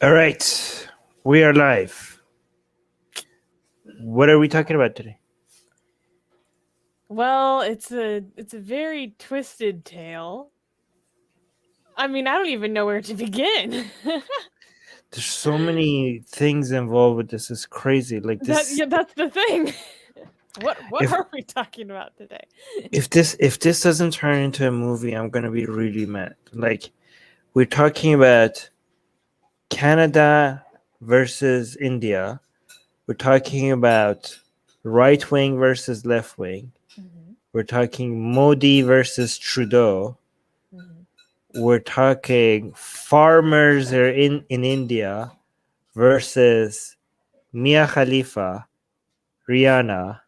All right, we are live. What are we talking about today? Well, it's a very twisted tale. I mean, I don't even know where to begin. There's so many things involved with this. It's crazy. Like this. That's the thing. What If are we talking about today? if this doesn't turn into a movie, I'm gonna be really mad. Like we're talking about Canada versus India. We're talking about right wing versus left wing. Mhm, We're talking Modi versus Trudeau. mhm. We're talking farmers are in India versus Mia Khalifa, Rihanna,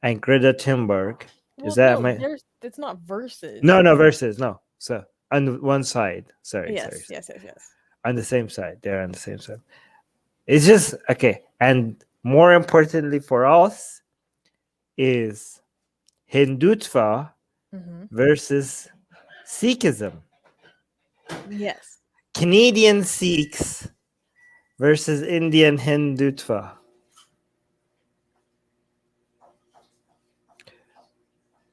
and Greta Thunberg. Is Well, that no, my it's not verses. no versus no? So on one side, sorry, Yes. on the same side. They're on the same side. It's just okay, and more importantly for us is Hindutva Hmm. versus Sikhism. Yes. Canadian Sikhs versus Indian Hindutva.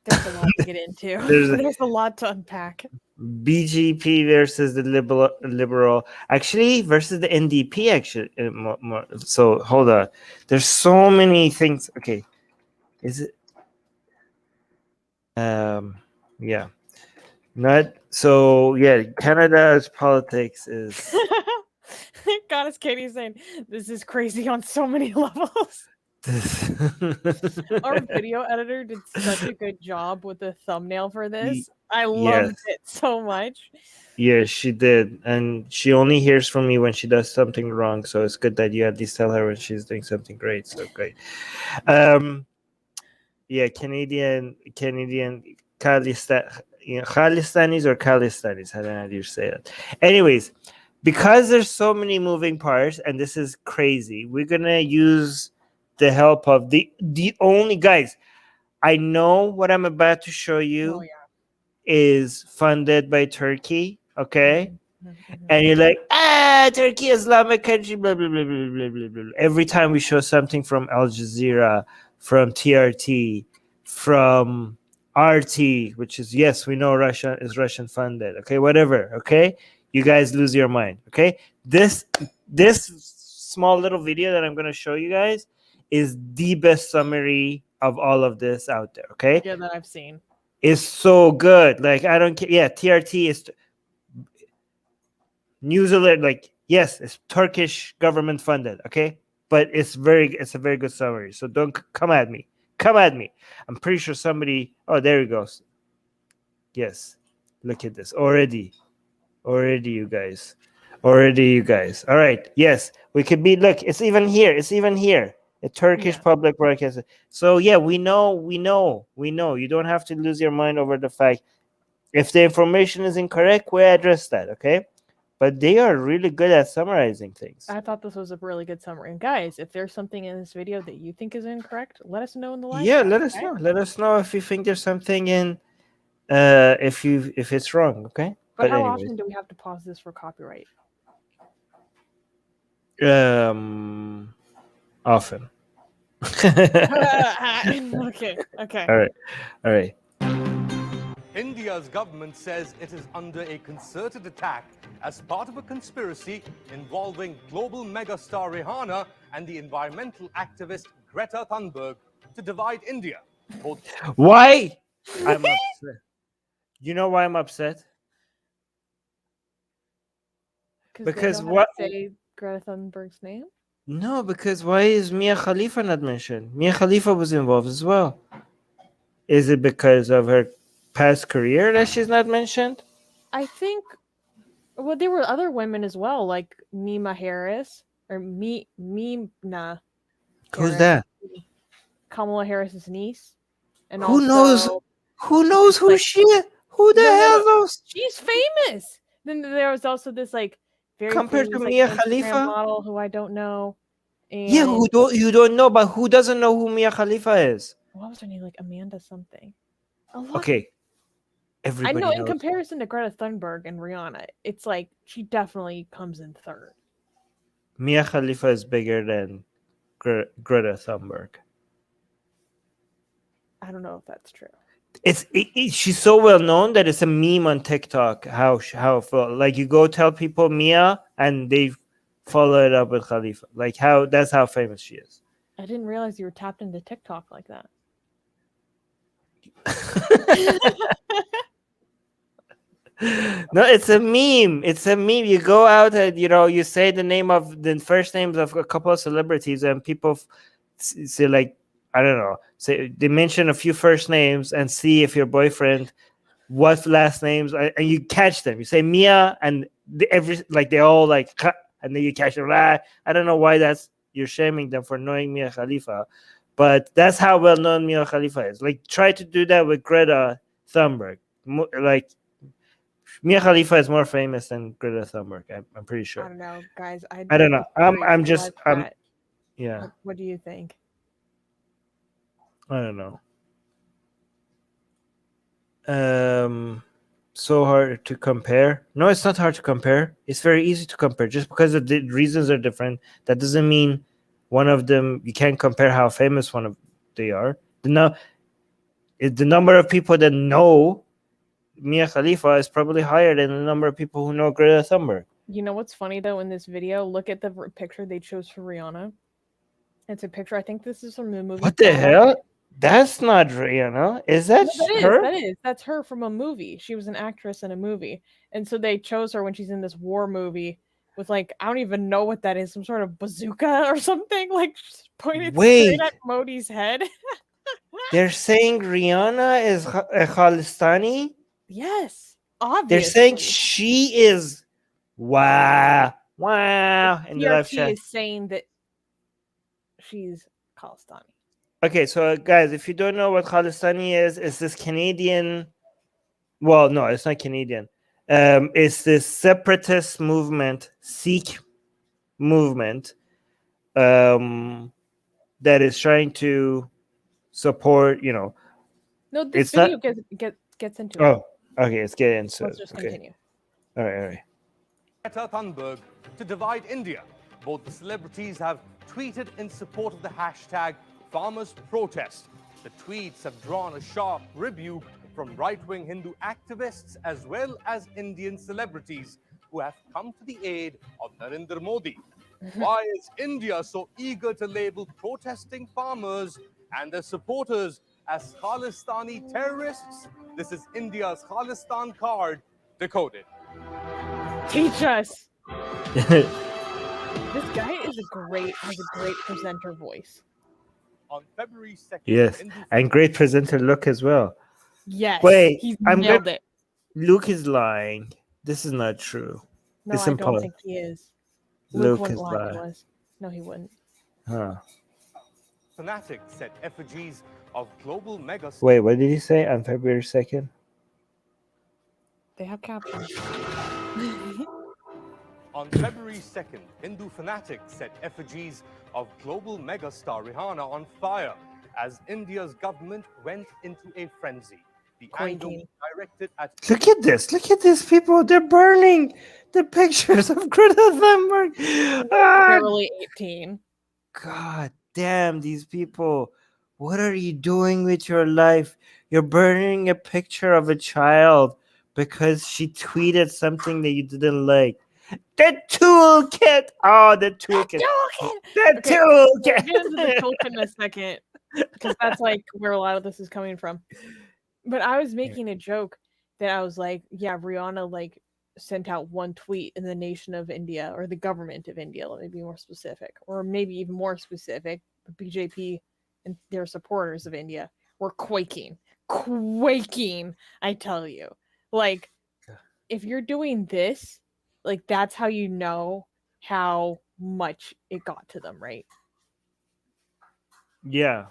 There's a lot to get into. There's There's a lot to unpack. BGP versus the liberal actually versus the NDP actually. So hold on, there's so many things. Okay, is it? Yeah, not so. Yeah, Canada's politics is. God, as Katie's saying, this is crazy on so many levels. Our video editor did such a good job with the thumbnail for this. I Yes, loved it so much. yes, she did, and she only hears from me when she does something wrong. So it's good that you at least tell her when she's doing something great. So great. Um, yeah, Canadian Khalistanis or Khalistanis. I don't know how you say it. Anyways, because there's so many moving parts and this is crazy, we're gonna use the help of the only guys. I know what I'm about to show Oh you yeah. is funded by Turkey, okay? Mhm, mhm. And you're like, Turkey, Islamic country, blah, blah, blah, blah, blah, blah, blah. Every time we show something from Al Jazeera, from TRT, from RT, which is, yes, we know Russia is Russian funded, okay, whatever, okay? You guys lose your mind, okay? This small little video that I'm going to show you guys is the best summary of all of this out there, okay? Yeah, that I've seen. It's so good. Like, I don't care. Yeah, TRT is New Zealand, like yes, it's Turkish government funded, okay, but it's a very good summary. So don't come at me. Come at me. I'm pretty sure somebody. Oh, there he goes. Yes, look at this already. Already, you guys. Already, you guys. All right. Yes, we could be. Look, it's even here. It's even here. A Turkish Yeah. public broadcaster. So yeah, we know. You don't have to lose your mind over the fact if the information is incorrect, we address that. Okay. But they are really good at summarizing things. I thought this was a really good summary. And guys, if there's something in this video that you think is incorrect, let us know in the live Yeah, chat. let us Okay? know. Let us know if you think there's something in if it's wrong, okay? But But how anyways. often do we have to pause this for copyright? Often. Okay. All right. All right. India's government says it is under a concerted attack as part of a conspiracy involving global megastar Rihanna and the environmental activist Greta Thunberg to divide India. Both Why? I'm upset. You know why I'm upset? Because they know what? how to say Greta Thunberg's name? No, because why is Mia Khalifa not mentioned? Mia Khalifa was involved as well. Is it because of her past career that she's not mentioned? I think well there were other women as well, like Mima Harris or Mimna Who's Harris, that? Kamala Harris's niece, and Who knows? also Who knows who like she is? Who the no, hell knows? she's famous. Then there was also this like very Compared to famous like Mia Instagram Khalifa? model who I don't know, Yeah, and you don't know, but who doesn't know who Mia Khalifa is? what was her name? Like Amanda something. A lot. Okay, I know everybody in knows. comparison to Greta Thunberg and Rihanna, it's like she definitely comes in third. Mia Khalifa is bigger than Greta Thunberg. I don't know if that's true. She's so well known that it's a meme on TikTok. How like you go tell people Mia and they follow it up with Khalifa. Like that's how famous she is. I didn't realize you were tapped into TikTok like that. No, it's a meme. It's a meme. You go out and you say the first names of a couple of celebrities, and people say like, I don't know, say they mention a few first names and see if your boyfriend what last names, and you catch them. You say Mia, and they all like, and then you catch them. I don't know why you're shaming them for knowing Mia Khalifa, but that's how well known Mia Khalifa is. Like, try to do that with Greta Thunberg. Like, Mia Khalifa is more famous than Greta Thunberg. I'm pretty sure. I don't know, guys. I don't know. Yeah. What do you think? I don't know. So hard to compare. No, it's not hard to compare. It's very easy to compare. Just because the reasons are different, that doesn't mean one of them, you can't compare how famous they are. The number of people that know Mia Khalifa is probably higher than the number of people who know Greta Thunberg. You know what's funny though in this video? Look at the picture they chose for Rihanna. It's a picture. I think this is from the movie. What the hell? That's not Rihanna. Is that her? That's her from a movie. She was an actress in a movie, and so they chose her when she's in this war movie with I don't even know what that is, some sort of bazooka or something, pointed straight at Modi's head. They're saying Rihanna is a Khalistani. Yes, obviously. They're saying she is wow. And the left is saying that she's Khalistani. Okay, so guys, if you don't know what Khalistani is, it's this Canadian. Well, no, it's not Canadian. It's this separatist movement, Sikh movement, that is trying to support. No, this video gets into it. Oh, okay, let's get into it. Let's just continue. All right. Greta Thunberg to divide India. Both the celebrities have tweeted in support of the hashtag Farmers Protest. The tweets have drawn a sharp rebuke from right-wing Hindu activists as well as Indian celebrities who have come to the aid of Narendra Modi. Why is India so eager to label protesting farmers and their supporters as Khalistani terrorists? This is India's Khalistan card decoded. Teach us. This guy has a great presenter voice. On February 2nd. Yes, and great presenter look as well. Yes. Wait, he's nailed it. Luke is lying. This is not true. No, I don't think he is. Luke is lying. No, he wouldn't. Huh. Fanatics set effigies of global mega. Wait, what did he say on February 2nd? They have captions. On February 2nd, Hindu fanatics set effigies of global megastar Rihanna on fire as India's government went into a frenzy. The anger was directed at... Look at this, people. They're burning the pictures of Greta Thunberg. Barely 18. God damn, these people. What are you doing with your life? You're burning a picture of a child because she tweeted something that you didn't like. The toolkit. Oh, the toolkit. The toolkit. We'll get into the toolkit in a second because that's where a lot of this is coming from. But I was making a joke that I was like, yeah, Rihanna sent out one tweet and the nation of India or the government of India, let me be more specific, or maybe even more specific, the BJP and their supporters of India were quaking, I tell you. If you're doing this, that's how you know how much it got to them, right? Yeah.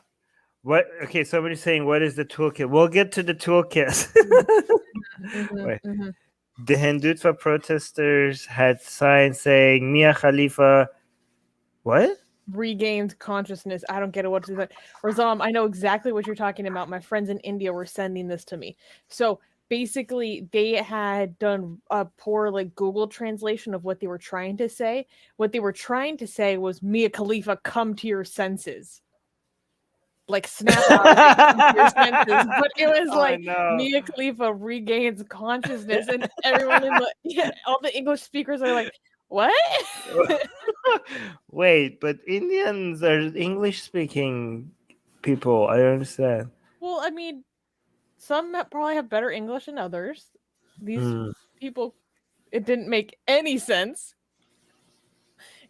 What? Okay, somebody's saying, what is the toolkit? We'll get to the toolkit. The Hindutva protesters had signs saying Mia Khalifa. What? Regained consciousness. I don't get it. What is that? Razam, I know exactly what you're talking about. My friends in India were sending this to me. So basically they had done a poor like Google translation of what they were trying to say. What they were trying to say was Mia Khalifa, come to your senses. Like snap out of it, come to your senses. But it was like no. Mia Khalifa regains consciousness, and everyone in the all the English speakers are like, what? Wait, but Indians are English speaking people. I don't understand. Well, I mean, some probably have better English than others. These people, it didn't make any sense.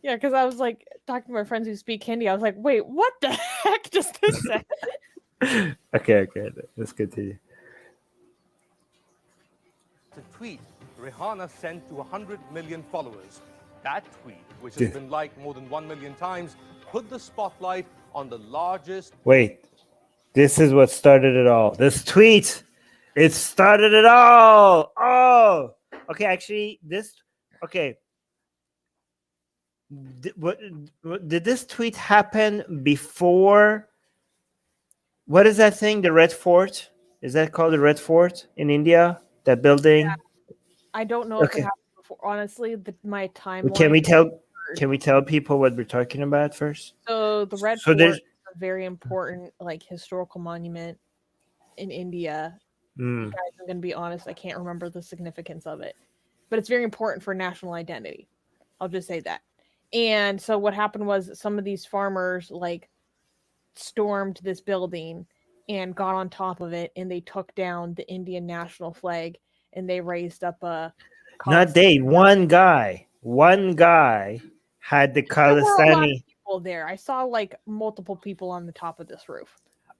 Yeah, because I was like talking to my friends who speak Hindi. I was like, wait, what the heck does this say? Okay, let's continue. A tweet Rihanna sent to 100 million followers. That tweet, which has been liked more than 1 million times, put the spotlight on the largest... Wait, this is what started it all. This tweet, it started it all. Oh, okay, actually, okay. Did this tweet happen before? What is that thing? The Red Fort? Is that called the Red Fort in India? That building? Yeah. I don't know if it happened before. Honestly, my timeline. Can we tell people what we're talking about first? So the Red Fort is a very important like historical monument in India. Guys, I'm gonna be honest, I can't remember the significance of it, but it's very important for national identity. I'll just say that. And so what happened was some of these farmers like stormed this building and got on top of it, and they took down the Indian national flag, and they raised up a... Not they, one guy had the Khalistani... There were a lot of people there. I saw like multiple people on the top of this roof.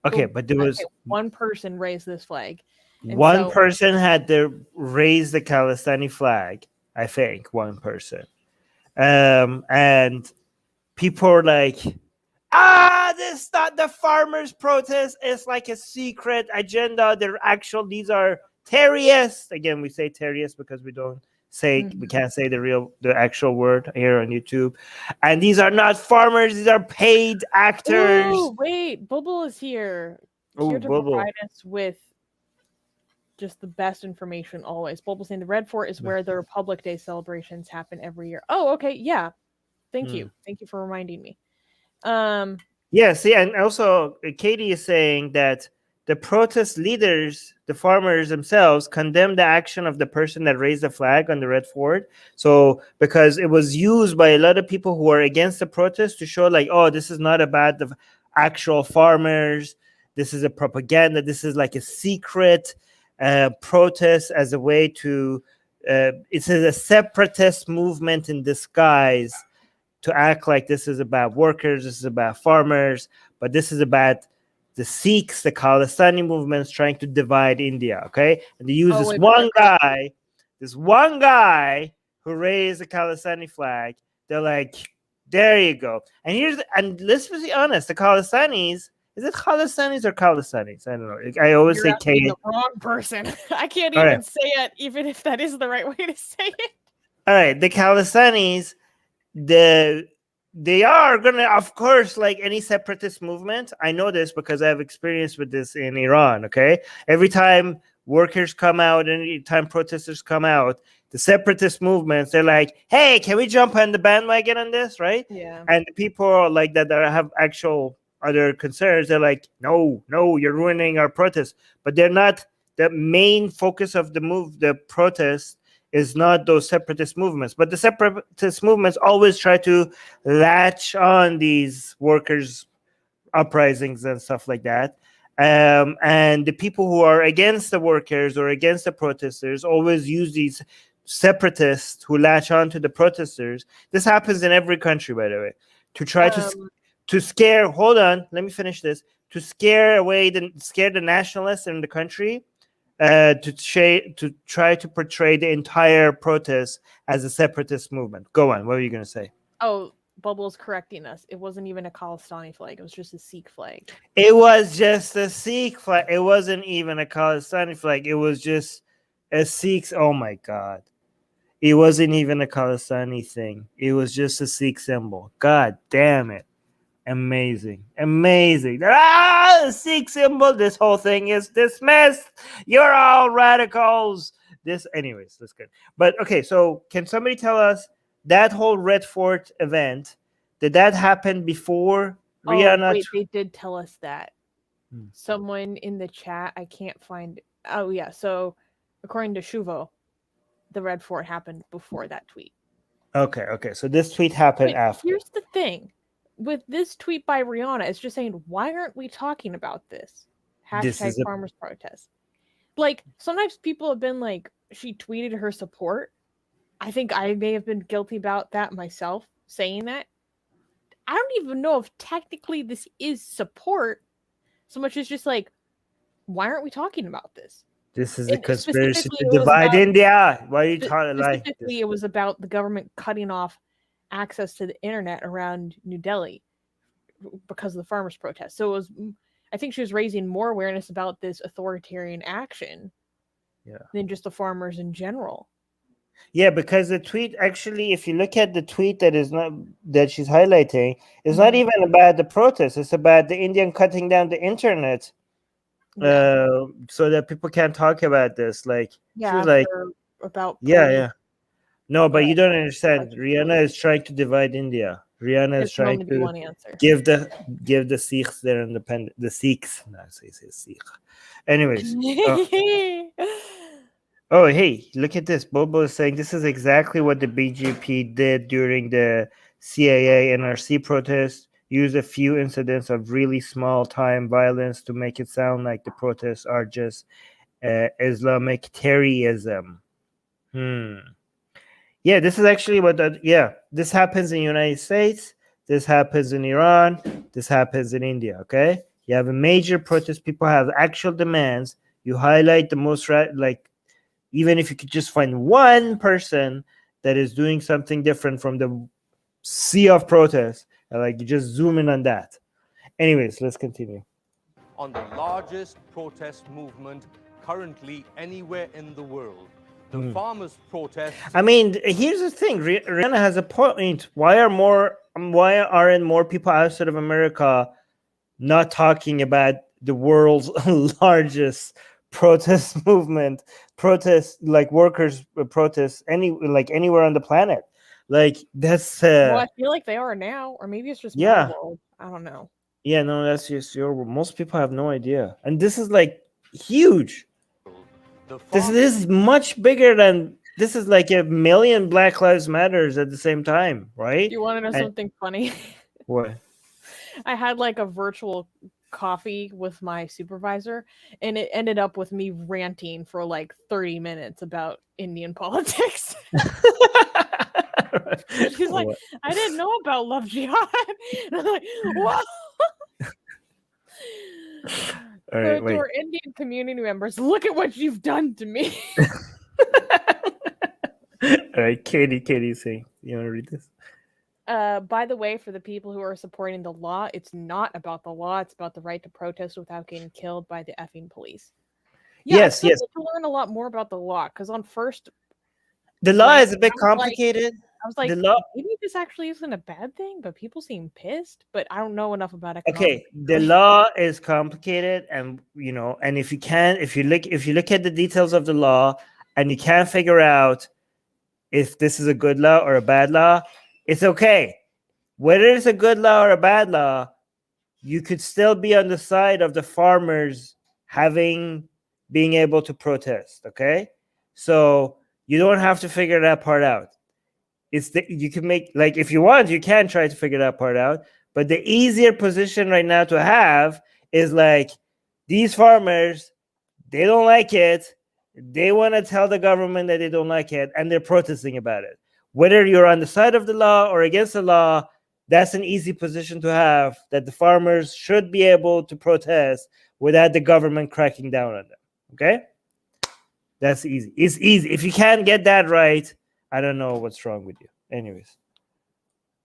Okay, but there was... one person raised this flag. One person had to raise the Khalistani flag, I think, one person. And people are like, this is not the farmers' protest. It's like a secret agenda. These are terrorists. Again, we say terrorists because we can't say the actual word here on YouTube. And these are not farmers. These are paid actors. Oh, wait, Bubble is here. Here to provide us with just the best information always. Bubble saying the Red Fort is where the Republic Day celebrations happen every year. Oh, okay, yeah. Thank you for reminding me. Yeah, see, and also Katie is saying that the protest leaders, the farmers themselves, condemned the action of the person that raised the flag on the Red Fort. So because it was used by a lot of people who are against the protest to show like, oh, this is not about the actual farmers. This is a propaganda. This is like a secret protest as a way to, it's a separatist movement in disguise to act like this is about workers, this is about farmers, but this is about the Sikhs, the Khalistani movements trying to divide India, okay? And they use this one guy who raised the Khalistani flag. They're like, there you go. And let's be honest, the Khalistanis, is it Khalistanis or Khalistanis? I don't know. I always say K. The wrong person. I can't even say it, even if that is the right way to say it. All right, the Khalistanis, they are gonna, of course, like any separatist movement. I know this because I have experience with this in Iran. Okay, every time workers come out, any time protesters come out, the separatist movements, they're like, "Hey, can we jump on the bandwagon on this?" Right? Yeah. And the people like that have actual other concerns. They're like, "No, you're ruining our protest." But they're not. The main focus of the protest is not those separatist movements, but the separatist movements always try to latch on these workers' uprisings and stuff like that. And the people who are against the workers or against the protesters always use these separatists who latch on to the protesters. This happens in every country, by the way, to try to scare. Hold on, let me finish this. To scare the nationalists in the country. To try to portray the entire protest as a separatist movement. Go on. What were you going to say? Oh, Bubble's correcting us. It wasn't even a Khalistani flag. It was just a Sikh flag. It was just a Sikh flag. It wasn't even a Khalistani flag. It was just a Sikh. Oh my God. It wasn't even a Khalistani thing. It was just a Sikh symbol. God damn it. Amazing. The Sikh symbol. This whole thing is dismissed. You're all radicals. Anyways, that's good. But okay, so can somebody tell us that whole Red Fort event? Did that happen before Rihanna? Wait, they did tell us that. Hmm. Someone in the chat, I can't find. Oh yeah, so according to Shuvo, the Red Fort happened before that tweet. Okay. So this tweet happened after. Here's the thing. With this tweet by Rihanna, it's just saying, why aren't we talking about this? Hashtag farmers protest. Like, sometimes people have been like, she tweeted her support. I think I may have been guilty about that myself, saying that. I don't even know if technically this is support, so much as just like, why aren't we talking about this? This is a conspiracy to divide India. Why are you talking like this? Specifically, it was about the government cutting off access to the internet around New Delhi because of the farmers' protest. So it was, I think she was raising more awareness about this authoritarian action than just the farmers in general. Yeah, because the tweet actually, if you look at the tweet that she's highlighting, it's not even about the protest. It's about the Indian cutting down the internet, so that people can't talk about this. Like, she was like, about No, but you don't understand. Rihanna is trying to divide India. Rihanna is trying to give the Sikhs their independence. The Sikhs, no, say Sikh. Anyways. Oh, hey, look at this. Bobo is saying this is exactly what the BJP did during the CIA NRC protest. Use a few incidents of really small time violence to make it sound like the protests are just Islamic terrorism. Yeah, this is actually what this happens in the United States. This happens in Iran. This happens in India, okay? You have a major protest. People have actual demands. You highlight the most, even if you could just find one person that is doing something different from the sea of protests, and you just zoom in on that. Anyways, let's continue. On the largest protest movement currently anywhere in the world, the farmers' protest. I mean, here's the thing. Rihanna has a point. Why aren't more people outside of America not talking about the world's largest protest movement, workers protests anywhere on the planet? That's well, I feel like they are now, or maybe it's just my world. I don't know. Yeah, no, that's just your world. Most people have no idea, and this is huge. This is much bigger than this. Is like 1 million Black Lives Matters at the same time, right? You want to know something funny? What? I had a virtual coffee with my supervisor, and it ended up with me ranting for 30 minutes about Indian politics. She's like, I didn't know about love jihad. And I'm like, what? All right, to our Indian community members, look at what you've done to me. All right, Katie saying, you want to read this? By the way, for the people who are supporting the law, it's not about the law. It's about the right to protest without getting killed by the effing police. Yes. To learn a lot more about the law, because on first, the law is a bit complicated. I was like, maybe this actually isn't a bad thing, but people seem pissed. But I don't know enough about it. Okay, the law is complicated, and and if you look at the details of the law, and you can't figure out if this is a good law or a bad law, it's okay. Whether it's a good law or a bad law, you could still be on the side of the farmers being able to protest. Okay, so you don't have to figure that part out. You can make, if you want, you can try to figure that part out. But the easier position right now to have is these farmers, they don't like it. They want to tell the government that they don't like it, and they're protesting about it. Whether you're on the side of the law or against the law, that's an easy position to have, that the farmers should be able to protest without the government cracking down on them. Okay? That's easy. It's easy. If you can't get that right, I don't know what's wrong with you. Anyways.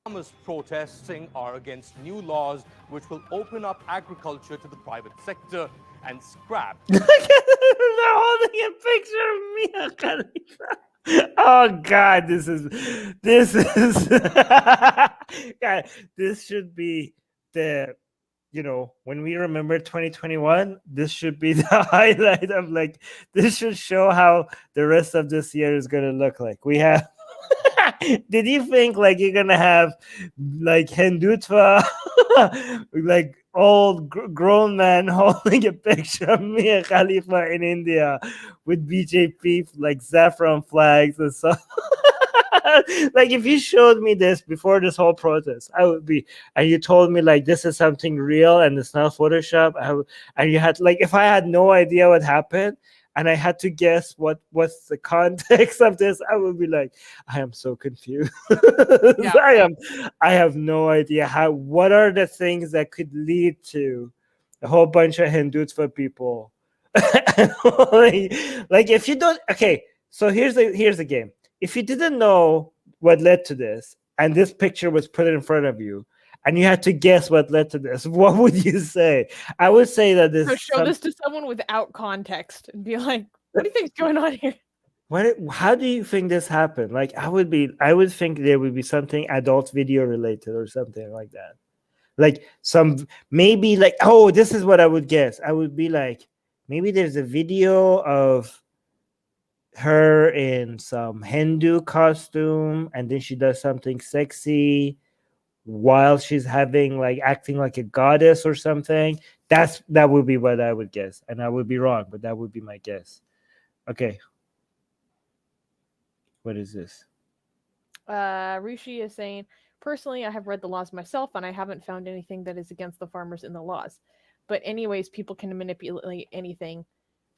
Farmers protesting are against new laws which will open up agriculture to the private sector and scrap. They're holding a picture of Mia Khalifa. Oh God, this is God, this should be the, when we remember 2021, this should be the highlight of like, this should show how the rest of this year is going to look like. We have, did you think like you're going to have like Hindutva, like old grown man holding a picture of me and Khalifa in India with BJP like saffron flags and so like if you showed me this before this whole protest, I would be, and you told me like this is something real and it's not Photoshop, and you had like, if I had no idea what happened and I had to guess what's the context of this, I would be like, I am so confused. Yeah. I have no idea what are the things that could lead to a whole bunch of Hindutva people. like if you don't, okay, so here's the game. If you didn't know what led to this, and this picture was put in front of you, and you had to guess what led to this, what would you say? I would say that this. So show this to someone without context and be like, "What do you think's going on here?" How do you think this happened? Like, I would think there would be something adult video related or something like that. Like maybe like, oh, this is what I would guess. I would be like, maybe there's a video of her in some Hindu costume, and then she does something sexy while she's acting like a goddess or something. That would be what I would guess, and I would be wrong, but that would be my guess. Okay, what is this? Rishi is saying, personally, I have read the laws myself, and I haven't found anything that is against the farmers in the laws. But anyways, people can manipulate anything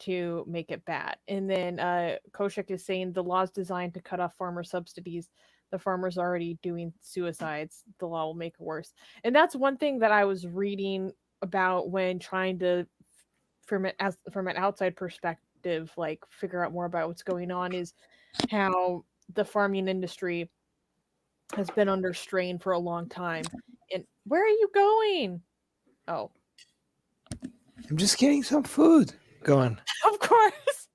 to make it bad. And then Koshik is saying the law's designed to cut off farmer subsidies. The farmers are already doing suicides. The law will make it worse. And that's one thing that I was reading about when trying to, from an outside perspective, like figure out more about what's going on, is how the farming industry has been under strain for a long time. And where are you going? Oh, I'm just getting some food. Go on. Of course.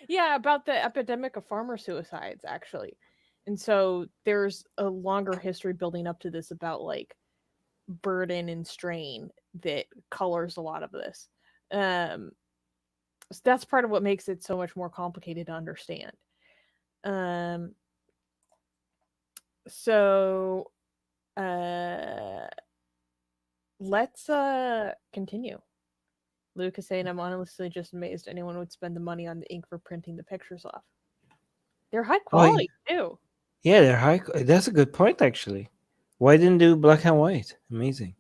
Yeah, about the epidemic of farmer suicides, actually. And so there's a longer history building up to this about like burden and strain that colors a lot of this. So that's part of what makes it so much more complicated to understand. So let's continue. Luke is saying, I'm honestly just amazed anyone would spend the money on the ink for printing the pictures off. They're high quality, too. Yeah, they're high. That's a good point, actually. Why didn't do black and white? Amazing.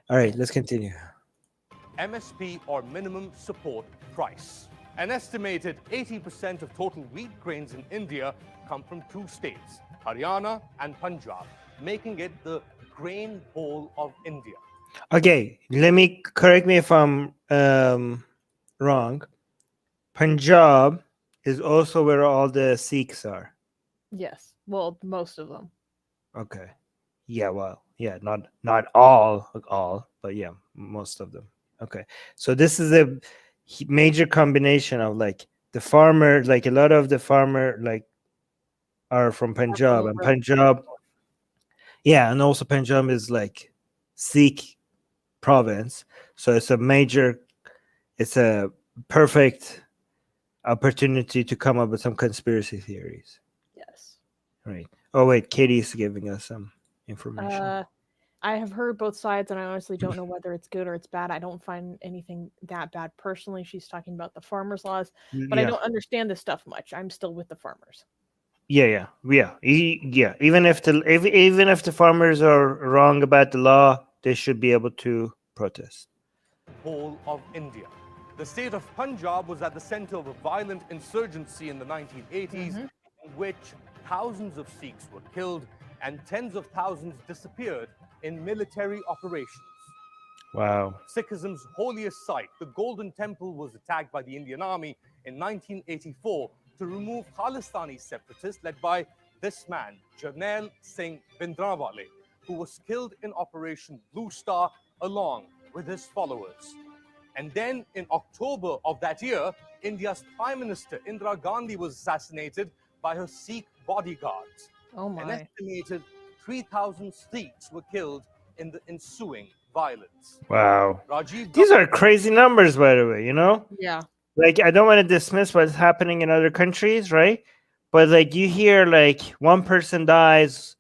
All right, let's continue. MSP, or minimum support price. An estimated 80% of total wheat grains in India come from two states, Haryana and Punjab, making it the grain bowl of India. Okay, correct me if I'm wrong. Punjab is also where all the Sikhs are. Yes, well, most of them. Okay. Yeah, well, yeah, not all, but yeah, most of them. Okay. So this is a major combination of like the farmer, like a lot of the farmer like are from Punjab, and Punjab, yeah, and also Punjab is like Sikh province, so it's a perfect opportunity to come up with some conspiracy theories. Yes. Right. Oh wait, Katie's giving us some information. I have heard both sides, and I honestly don't know whether it's good or it's bad. I don't find anything that bad personally. She's talking about the farmers' laws, but I don't understand this stuff much. I'm still with the farmers. Yeah. Even if the farmers are wrong about the law, they should be able to protest. Whole of India. The state of Punjab was at the center of a violent insurgency in the 1980s, in which thousands of Sikhs were killed and tens of thousands disappeared in military operations. Wow. Sikhism's holiest site, the Golden Temple, was attacked by the Indian Army in 1984 to remove Khalistani separatists led by this man, Jarnail Singh Bhindranwale, who was killed in Operation Blue Star along with his followers. And then in October of that year, India's Prime Minister Indira Gandhi was assassinated by her Sikh bodyguards. Oh my. An estimated 3,000 Sikhs were killed in the ensuing violence. Wow. Rajiv These are crazy numbers, by the way, Yeah. Like, I don't want to dismiss what's happening in other countries, right? But like, you hear like one person dies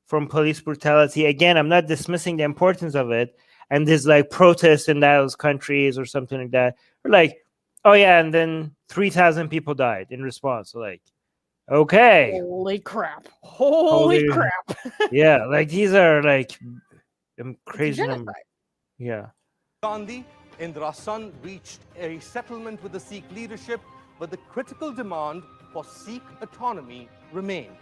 from police brutality. Again, I'm not dismissing the importance of it. And there's like protests in those countries or something like that. Or like, oh yeah, and then 3,000 people died in response. So like, okay. Holy crap. Holy Holy- crap. Yeah, like these are like It's a crazy numbers. genocide. Yeah. Gandhi, Indira Sun reached a settlement with the Sikh leadership, but the critical demand for Sikh autonomy remained.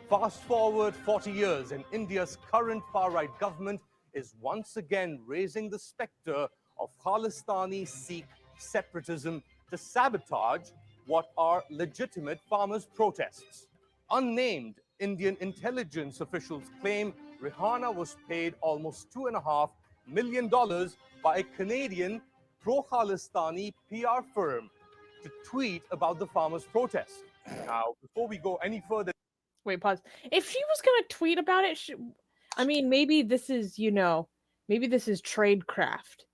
Fast forward 40 years, and India's current far-right government is once again raising the specter of Khalistani Sikh separatism to sabotage what are legitimate farmers' protests. Unnamed Indian intelligence officials claim Rihanna was paid almost $2.5 million by a Canadian pro-Khalistani PR firm to tweet about the farmers' protest. Now, before we go any further, Wait, pause. If she was going to tweet about it, I mean, maybe this is, maybe this is tradecraft,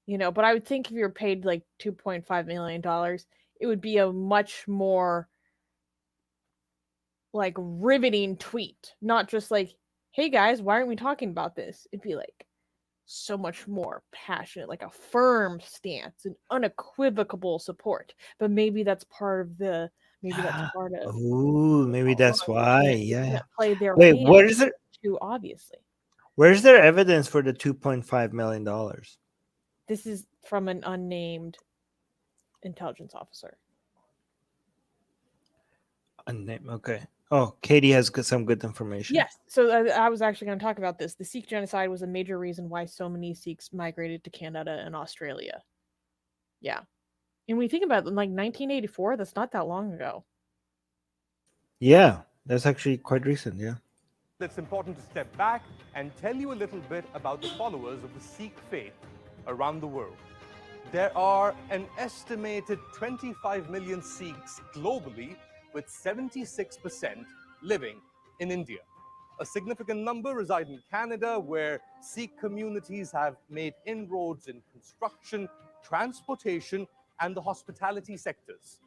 but I would think if you're paid like $2.5 million, it would be a much more like riveting tweet, not just like, hey guys, why aren't we talking about this? It'd be like so much more passionate, like a firm stance and unequivocal support. But maybe that's part of Ooh, maybe that's why. Yeah. Play their Wait, hand what is it? too obviously. Where's their evidence for the $2.5 million? This is from an unnamed intelligence officer. Unnamed. Okay. Oh, Katie has some good information. Yes. So I was actually going to talk about this. The Sikh genocide was a major reason why so many Sikhs migrated to Canada and Australia. Yeah. And when you think about it, like 1984, that's not that long ago. Yeah, that's actually quite recent. Yeah. it's important to step back and tell you a little bit about the followers of the Sikh faith around the world. There are an estimated 25 million Sikhs globally, with 76% living in India. A significant number reside in Canada, where Sikh communities have made inroads in construction, transportation, and the hospitality sectors.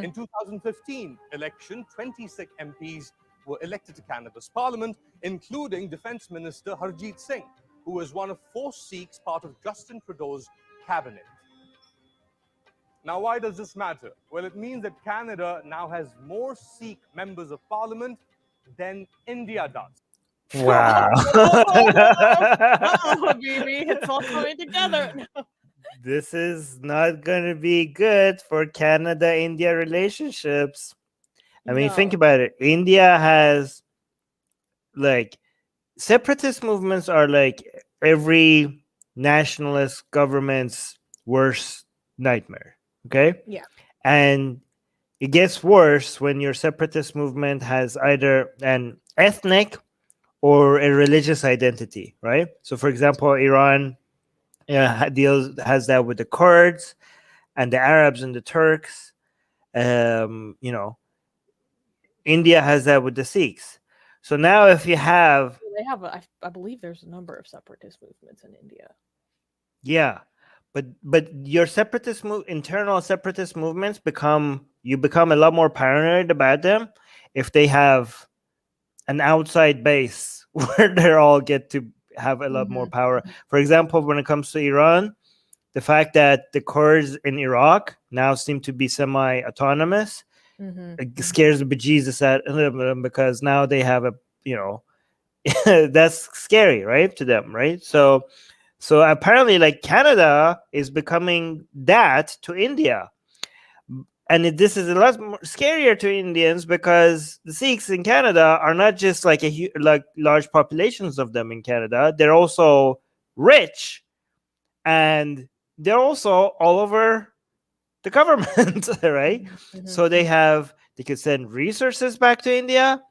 In 2015 election, 26 MPs were elected to Canada's parliament, including Defence Minister Harjit Singh, who was one of 4 Sikhs part of Justin Trudeau's cabinet. Now, why does this matter? Well, it means that Canada now has more Sikh members of parliament than India does. Wow. Oh, baby, it's all coming together. This is not going to be good for Canada-India relationships. I mean, think about it. India has, like, separatist movements are like every nationalist government's worst nightmare. Okay? Yeah. And it gets worse when your separatist movement has either an ethnic or a religious identity, right? So, for example, Iran has that with the Kurds and the Arabs and the Turks. India has that with the Sikhs. So now, if you have, they have, I believe there's a number of separatist movements in India. Yeah, but your internal separatist movements become a lot more paranoid about them if they have an outside base where they all get to have a lot more power. For example, when it comes to Iran, the fact that the Kurds in Iraq now seem to be semi-autonomous it scares the bejesus out of them, because now they have that's scary, right, to them, right? So apparently, like, Canada is becoming that to India. And this is a lot more scarier to Indians, because the Sikhs in Canada are not just like large populations of them in Canada. They're also rich, and they're also all over the government, right? So they could send resources back to India,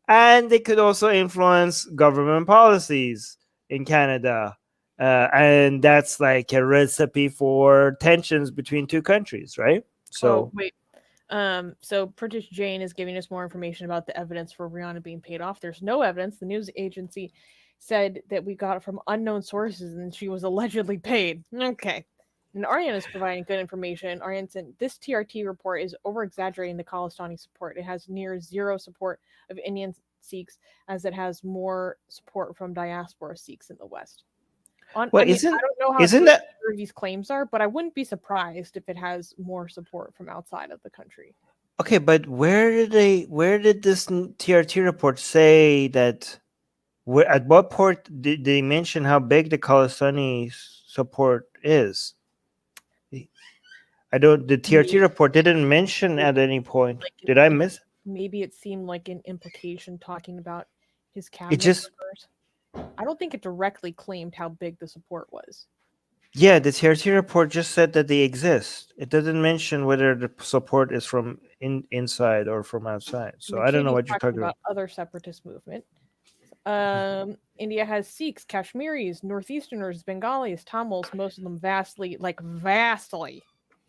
and they could also influence government policies in Canada. And that's like a recipe for tensions between two countries, right? So wait. So British Jane is giving us more information about the evidence for Rihanna being paid off. There's no evidence. The news agency said that we got it from unknown sources and she was allegedly paid. Okay. And Aryan is providing good information. Aryan said this TRT report is over-exaggerating the Khalistani support. It has near zero support of Indian Sikhs, as it has more support from diaspora Sikhs in the West. I don't know how true these claims are, but I wouldn't be surprised if it has more support from outside of the country. Okay, but where did this TRT report say that? At what point did they mention how big the Khalistani support is? The TRT report didn't mention at any point. Did I miss? Maybe it seemed like an implication talking about his cabinet members. I don't think it directly claimed how big the support was. Yeah, the TRT report just said that they exist. It doesn't mention whether the support is from inside or from outside. So I don't know what you're talking about. Other separatist movement. India has Sikhs, Kashmiris, Northeasterners, Bengalis, Tamils, most of them vastly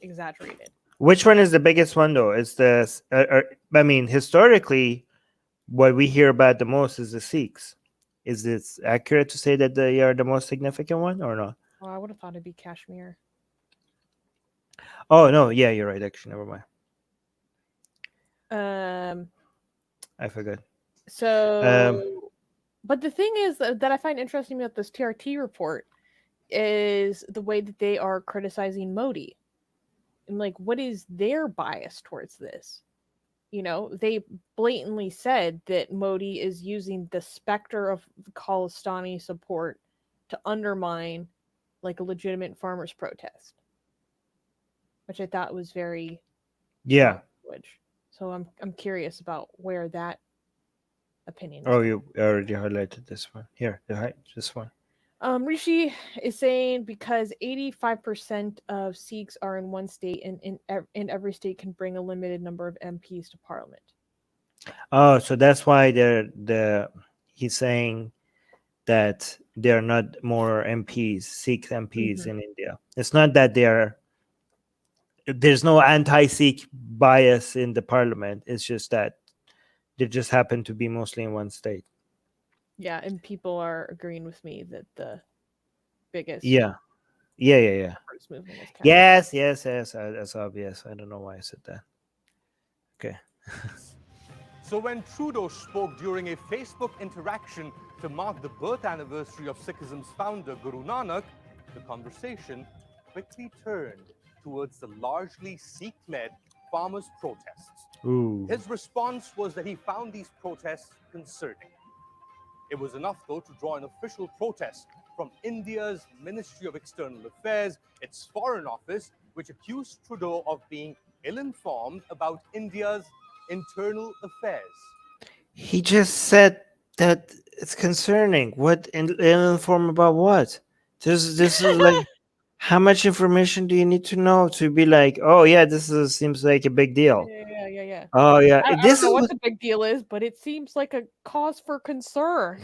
exaggerated. Which one is the biggest one, though? It's historically, what we hear about the most is the Sikhs. Is it accurate to say that they are the most significant one or not? Oh, I would have thought it'd be Kashmir. Oh, no. Yeah, you're right. Actually, never mind. I forgot. So, but the thing is that I find interesting about this TRT report is the way that they are criticizing Modi. And like, what is their bias towards this? You know, they blatantly said that Modi is using the specter of Khalistani support to undermine like a legitimate farmers' protest, which I thought was very language. So I'm curious about where that opinion is. Oh, you already highlighted this one. Here, this one. Rishi is saying because 85% of Sikhs are in one state, and in every state can bring a limited number of MPs to parliament. Oh, so that's why he's saying that there are not more MPs, Sikh MPs in India. It's not that there's no anti-Sikh bias in the parliament. It's just that they just happen to be mostly in one state. Yeah, and people are agreeing with me that the biggest yeah. movement is Yes, that's obvious. I don't know why I said that. Okay. So when Trudeau spoke during a Facebook interaction to mark the birth anniversary of Sikhism's founder, Guru Nanak, the conversation quickly turned towards the largely Sikh-led farmers' protests. Ooh. His response was that he found these protests concerning. It was enough, though, to draw an official protest from India's Ministry of External Affairs, its Foreign Office, which accused Trudeau of being ill-informed about India's internal affairs. He just said that it's concerning. What ill-informed about what? This is like, how much information do you need to know to be like, oh yeah, seems like a big deal? Yeah. Oh yeah, I don't know what the big deal is, but it seems like a cause for concern.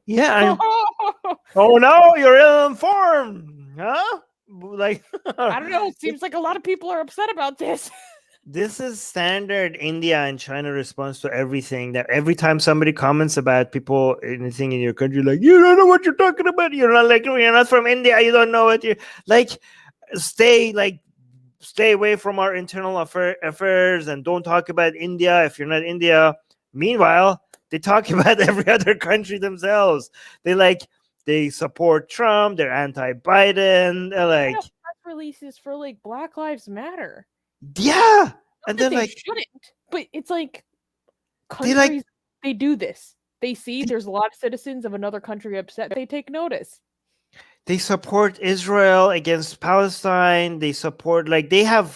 Yeah. Oh no, you're ill-informed, huh? Like, I don't know. It seems like a lot of people are upset about this. This is standard India and China response to everything. That every time somebody comments about people, anything in your country, like, you don't know what you're talking about. You're not from India. You don't know what you're like. Stay away from our internal affairs and don't talk about India if you're not India. Meanwhile, they talk about every other country themselves. They support Trump. They're anti-Biden. They're like press releases for like Black Lives Matter. Yeah, and then they shouldn't. But it's like countries they do this. They see there's a lot of citizens of another country upset. They take notice. They support Israel against Palestine. They support they're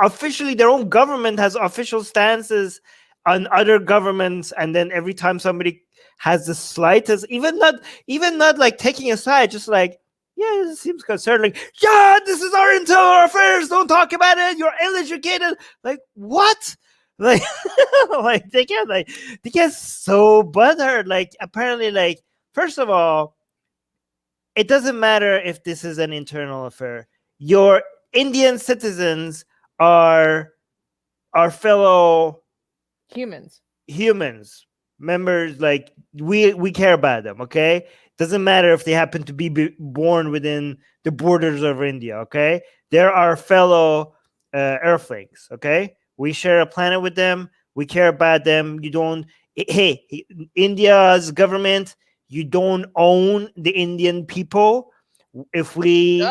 officially, their own government has official stances on other governments, and then every time somebody has the slightest, even not like taking a side, just like, yeah, it seems concerning. Yeah, this is our internal affairs. Don't talk about it. You're ill-educated. Like, what? Like, they get so butthurt. Like, apparently, first of all, it doesn't matter if this is an internal affair. Your Indian citizens are fellow humans. members, like we care about them. Okay, doesn't matter if they happen to be born within the borders of India. Okay, they're our fellow Earthlings. Okay, we share a planet with them. We care about them. You don't. Hey, India's government. You don't own the Indian people. If we,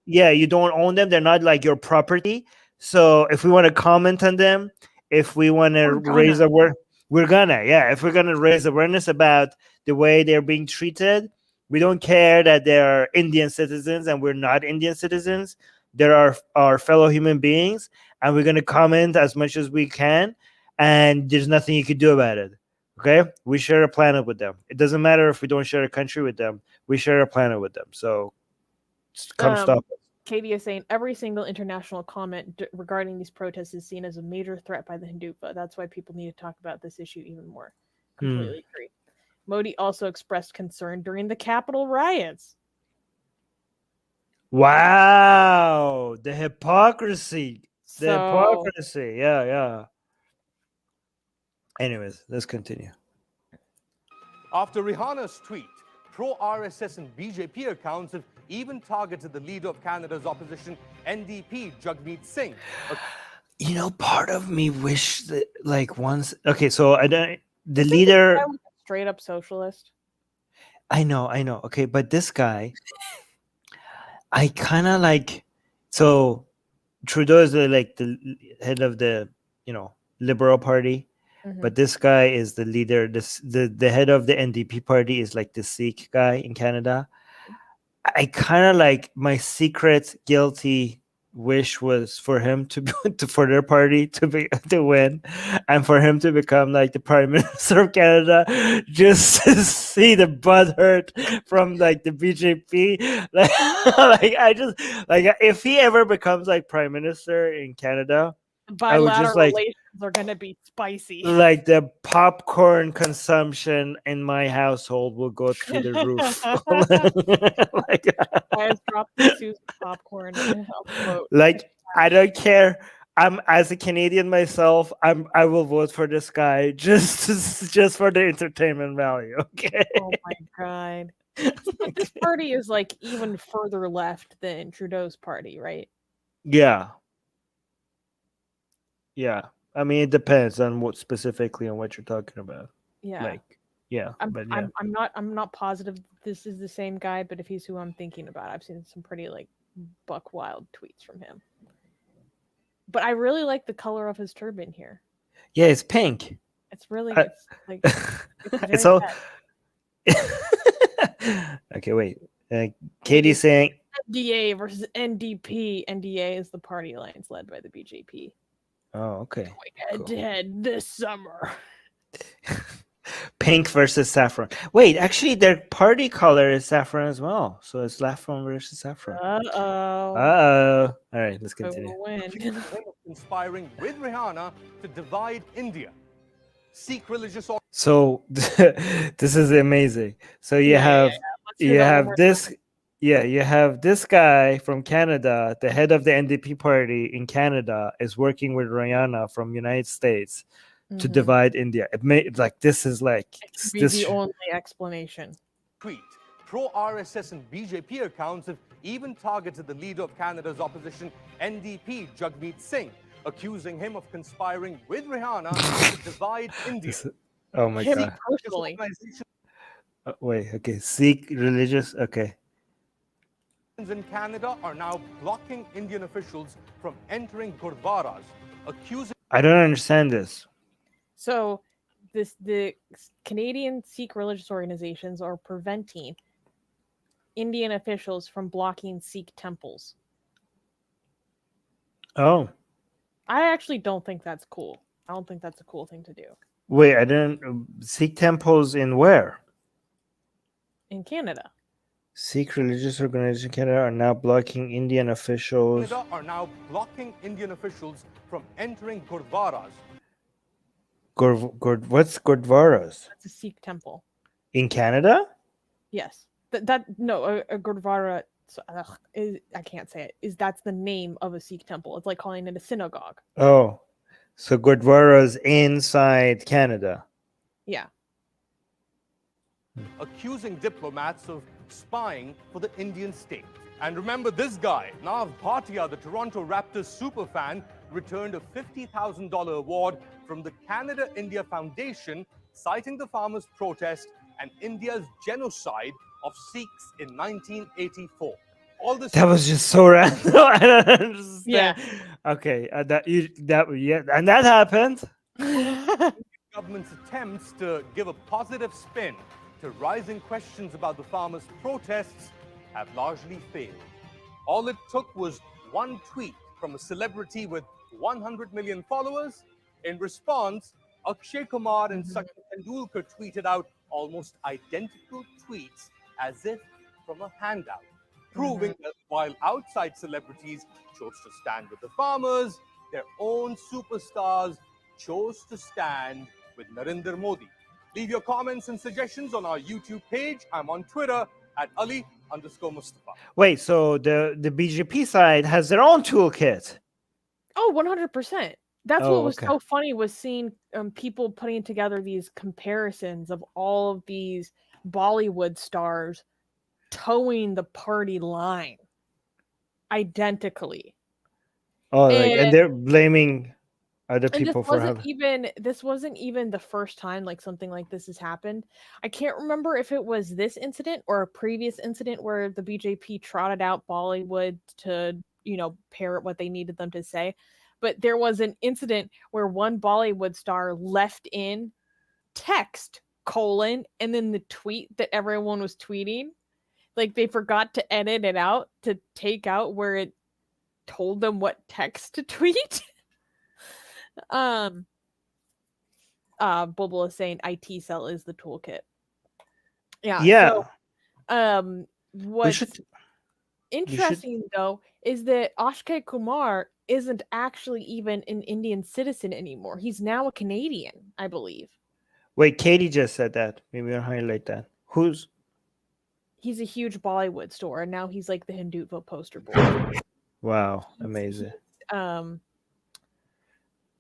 yeah, you don't own them. They're not like your property. So if we want to comment on them, if we want to raise awareness, we're gonna, yeah. If we're gonna raise awareness about the way they're being treated, we don't care that they're Indian citizens and we're not Indian citizens. They're our fellow human beings, and we're gonna comment as much as we can. And there's nothing you can do about it. Okay, we share a planet with them. It doesn't matter if we don't share a country with them. We share a planet with them. So come stop us. Katie is saying every single international comment regarding these protests is seen as a major threat by the Hindutva. That's why people need to talk about this issue even more. Completely agree. Modi also expressed concern during the Capitol riots. Wow, the hypocrisy. The hypocrisy. Yeah. Anyways, let's continue. After Rihanna's tweet, pro-RSS and BJP accounts have even targeted the leader of Canada's opposition, NDP, Jagmeet Singh. You know, part of me wish that, like, once. Okay, so I don't. The leader. Straight up socialist. I know. Okay, but this guy, I kind of like. So Trudeau is like the head of the, Liberal Party. But this guy is the leader. The head of the NDP party is like the Sikh guy in Canada. I kind of like, my secret guilty wish was for him for their party to win, and for him to become like the Prime Minister of Canada, just to see the butt hurt from like the BJP. Like if he ever becomes like Prime Minister in Canada, bilateral relations are going to be spicy. Like the popcorn consumption in my household will go through the roof. I just dropped the Susan popcorn. Like, I don't care. I'm, as a Canadian myself, I will vote for this guy just for the entertainment value. Okay. Oh my god. But this party is like even further left than Trudeau's party, right? Yeah. I mean, it depends on what you're talking about. Yeah. I'm not positive this is the same guy, but if he's who I'm thinking about, I've seen some pretty like buck wild tweets from him. But I really like the color of his turban here. Yeah, it's pink. It's really it's all. Okay, wait. Katie's saying NDA versus NDP. NDA is the party alliance led by the BJP. Oh, okay. Head-to-head this summer. Pink versus saffron. Wait, actually, their party color is saffron as well. So it's saffron versus saffron. All right, let's continue. Conspiring with Rihanna to divide India. Sikh religious. So this is amazing. So you have this guy from Canada, the head of the NDP party in Canada, is working with Rihanna from United States to divide India. This is like the only explanation. Tweet. Pro-RSS and BJP accounts have even targeted the leader of Canada's opposition, NDP, Jagmeet Singh, accusing him of conspiring with Rihanna to divide India. Oh my god. Personally. Wait, okay. Sikh religious, okay. In Canada are now blocking Indian officials from entering gurdwaras, accusing. I don't understand this. So, the Canadian Sikh religious organizations are preventing Indian officials from blocking Sikh temples. Oh. I actually don't think that's cool. I don't think that's a cool thing to do. Wait, I didn't. Sikh temples in where? In Canada. Sikh religious organizations in Canada are now blocking Indian officials. Canada are now blocking Indian officials from entering gurdwaras. What's gurdwaras? That's a Sikh temple. In Canada? Yes. A gurdwara. I can't say it. That's the name of a Sikh temple. It's like calling it a synagogue. Oh, so gurdwaras inside Canada. Yeah. accusing diplomats of spying for the Indian state. And remember this guy, Nav Bhatia, the Toronto Raptors superfan, returned a $50,000 award from the Canada-India Foundation, citing the farmers' protest and India's genocide of Sikhs in 1984. All this That was just so random. I don't understand. Yeah. Okay. And that happened. government's attempts to give a positive spin to rising questions about the farmers' protests have largely failed. All it took was one tweet from a celebrity with 100 million followers. In response, Akshay Kumar and Sachin Tendulkar tweeted out almost identical tweets as if from a handout, proving that while outside celebrities chose to stand with the farmers, their own superstars chose to stand with Narendra Modi. Leave your comments and suggestions on our YouTube page. I'm on Twitter at Ali_Mustafa. Wait, so the BJP side has their own toolkit. Oh, 100%. That's Oh, what was okay. so funny, was seeing people putting together these comparisons of all of these Bollywood stars towing the party line identically. Oh, and And- they're blaming other And people this for wasn't having. even the first time like something like this has happened. I can't remember if it was this incident or a previous incident where the BJP trotted out Bollywood to, parrot what they needed them to say. But there was an incident where one Bollywood star left in text : and then the tweet that everyone was tweeting. Like they forgot to edit it out to take out where it told them what text to tweet. Bulbul is saying IT cell is the toolkit. Yeah. So, We what's should. interesting though is that Akshay Kumar isn't actually even an Indian citizen anymore. He's now a Canadian, I believe. Wait, Katie just said that. Maybe I'll highlight that. Who's? He's a huge Bollywood star, and now he's like the Hindutva poster boy. Wow, amazing.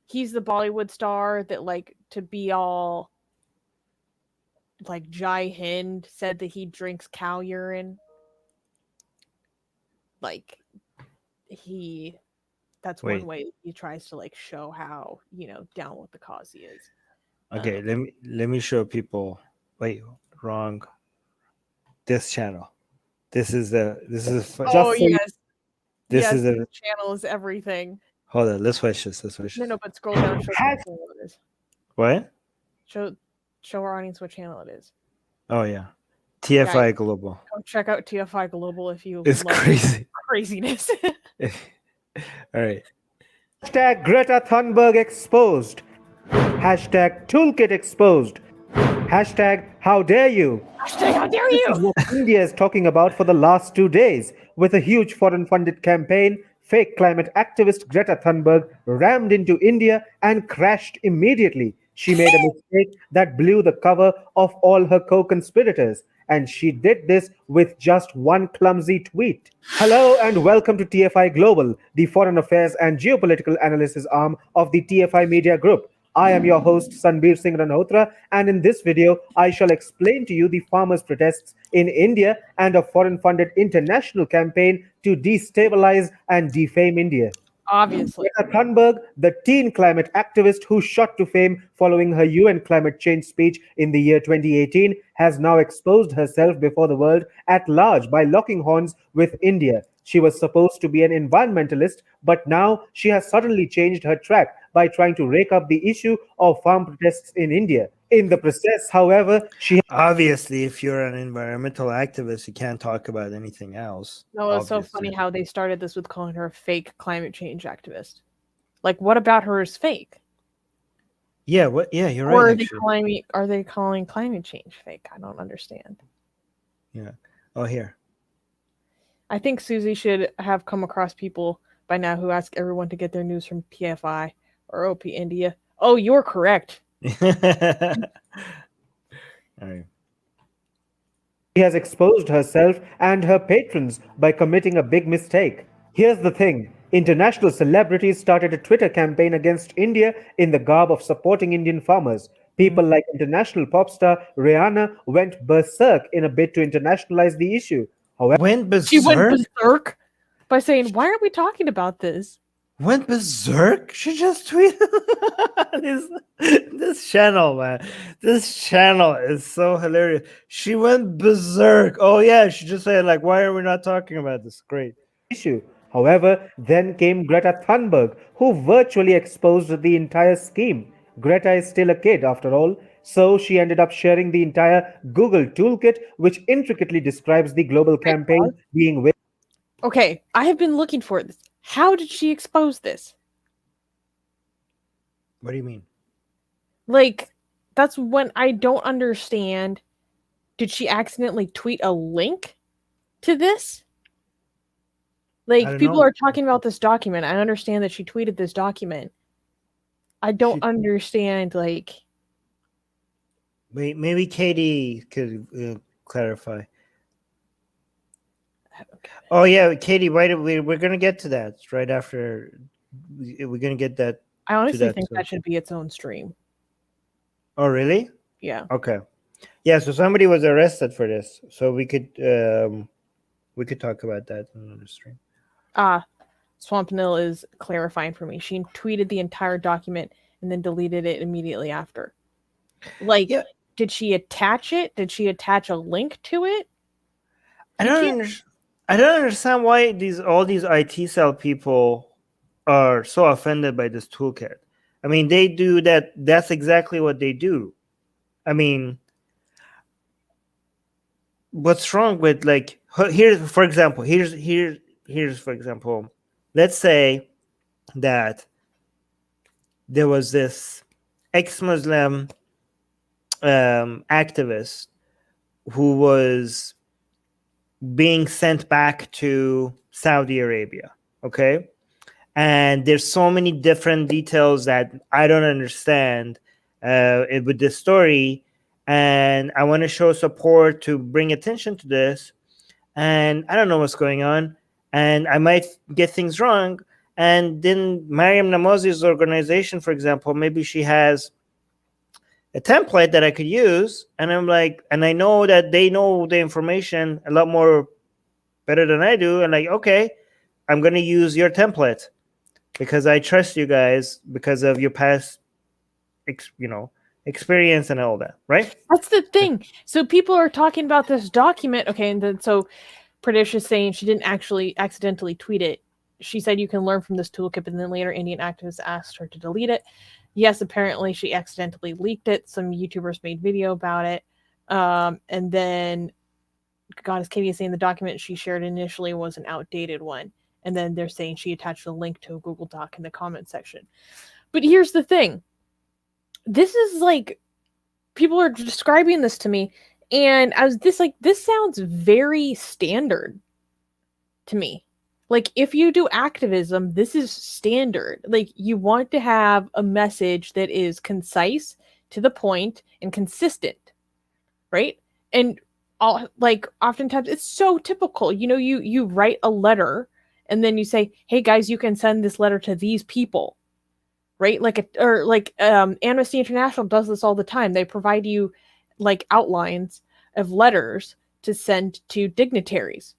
He's the Bollywood star that, like, to be all like Jai Hind, said that he drinks cow urine. Like that's Wait. one way he tries to like show how, down with the cause he is. Okay, let me show people. Wait, wrong. This channel. This is Oh yes. This yes, is the this channel is everything. hold on. Let's switch this. Let's switch this. No, but scroll down. Show what channel it is. What? Show our audience what channel it is. Oh yeah, TFI Global. Go check out TFI Global if you It's love crazy. craziness. All right. Hashtag Greta Thunberg exposed. Hashtag toolkit exposed. Hashtag how dare you. Hashtag how dare This is you! what India is talking about for the last 2 days. With a huge foreign funded campaign, fake climate activist Greta Thunberg rammed into India and crashed immediately. She made a mistake that blew the cover of all her co-conspirators. And she did this with just one clumsy tweet. Hello and welcome to TFI Global, the foreign affairs and geopolitical analysis arm of the TFI Media Group. I am your host, Sanbir Singh Ranhotra, and in this video, I shall explain to you the farmers' protests in India and a foreign-funded international campaign to destabilize and defame India. Obviously. Greta Thunberg, the teen climate activist who shot to fame following her UN climate change speech in the year 2018, has now exposed herself before the world at large by locking horns with India. She was supposed to be an environmentalist, but now she has suddenly changed her track by trying to rake up the issue of farm protests in India. In the process, however, she... Obviously, if you're an environmental activist, you can't talk about anything else. No, it's so funny how they started this with calling her a fake climate change activist. Like, what about her is fake? Yeah, what? Yeah, you're Or right. are they calling climate change fake? I don't understand. Yeah. Oh, here. I think Susie should have come across people by now who ask everyone to get their news from PFI or OP India. Oh, you're correct. All right. She has exposed herself and her patrons by committing a big mistake. Here's the thing. International celebrities started a Twitter campaign against India in the garb of supporting Indian farmers. People like international pop star Rihanna went berserk in a bid to internationalize the issue. However, Went She went berserk? berserk by saying, "Why aren't we talking about this?" Went berserk? She just tweeted this channel, man. This channel is so hilarious. She went berserk. Oh yeah, she just said like, why are we not talking about this? Great. issue. However, then came Greta Thunberg, who virtually exposed the entire scheme. Greta is still a kid, after all, so she ended up sharing the entire Google toolkit, which intricately describes the global campaign being with. Okay, I have been looking for this. How did she expose this? What do you mean? Like, that's when I don't understand. Did she accidentally tweet a link to this? Like, don't people know. are talking about this document. I understand that she tweeted this document. I don't understand, like... Wait, maybe Katie could clarify. Oh yeah, Katie. Why did we're gonna get to that right after? We're gonna get that. I honestly that think too. that should be its own stream. Oh really? Yeah. Okay. Yeah. So somebody was arrested for this. So we could talk about that in another stream. Swampnil is clarifying for me. She tweeted the entire document and then deleted it immediately after. Like, Yeah. Did she attach it? Did she attach a link to it? I don't understand why all these IT cell people are so offended by this toolkit. I mean, they do that. That's exactly what they do. I mean, what's wrong with like here's for example. Let's say that there was this ex-Muslim activist who was being sent back to Saudi Arabia. Okay. And there's so many different details that I don't understand with this story. And I want to show support to bring attention to this. And I don't know what's going on. And I might get things wrong. And then Mariam Namazi's organization, for example, maybe she has a template that I could use. And I'm like, and I know that they know the information a lot more better than I do. And like, okay, I'm going to use your template because I trust you guys because of your past, experience and all that, right? That's the thing. So people are talking about this document. Okay, and then so Pradesh is saying she didn't actually accidentally tweet it. She said you can learn from this toolkit, and then later Indian activists asked her to delete it. Yes, apparently she accidentally leaked it. Some YouTubers made video about it. And then, God, as Katie is saying, the document she shared initially was an outdated one. And then they're saying she attached a link to a Google Doc in the comment section. But here's the thing. This is like, people are describing this to me, and I was this sounds very standard to me. Like, if you do activism, this is standard. Like, you want to have a message that is concise, to the point, and consistent, right? And oftentimes it's so typical. You write a letter, and then you say, "Hey guys, you can send this letter to these people," right? Amnesty International does this all the time. They provide you like outlines of letters to send to dignitaries.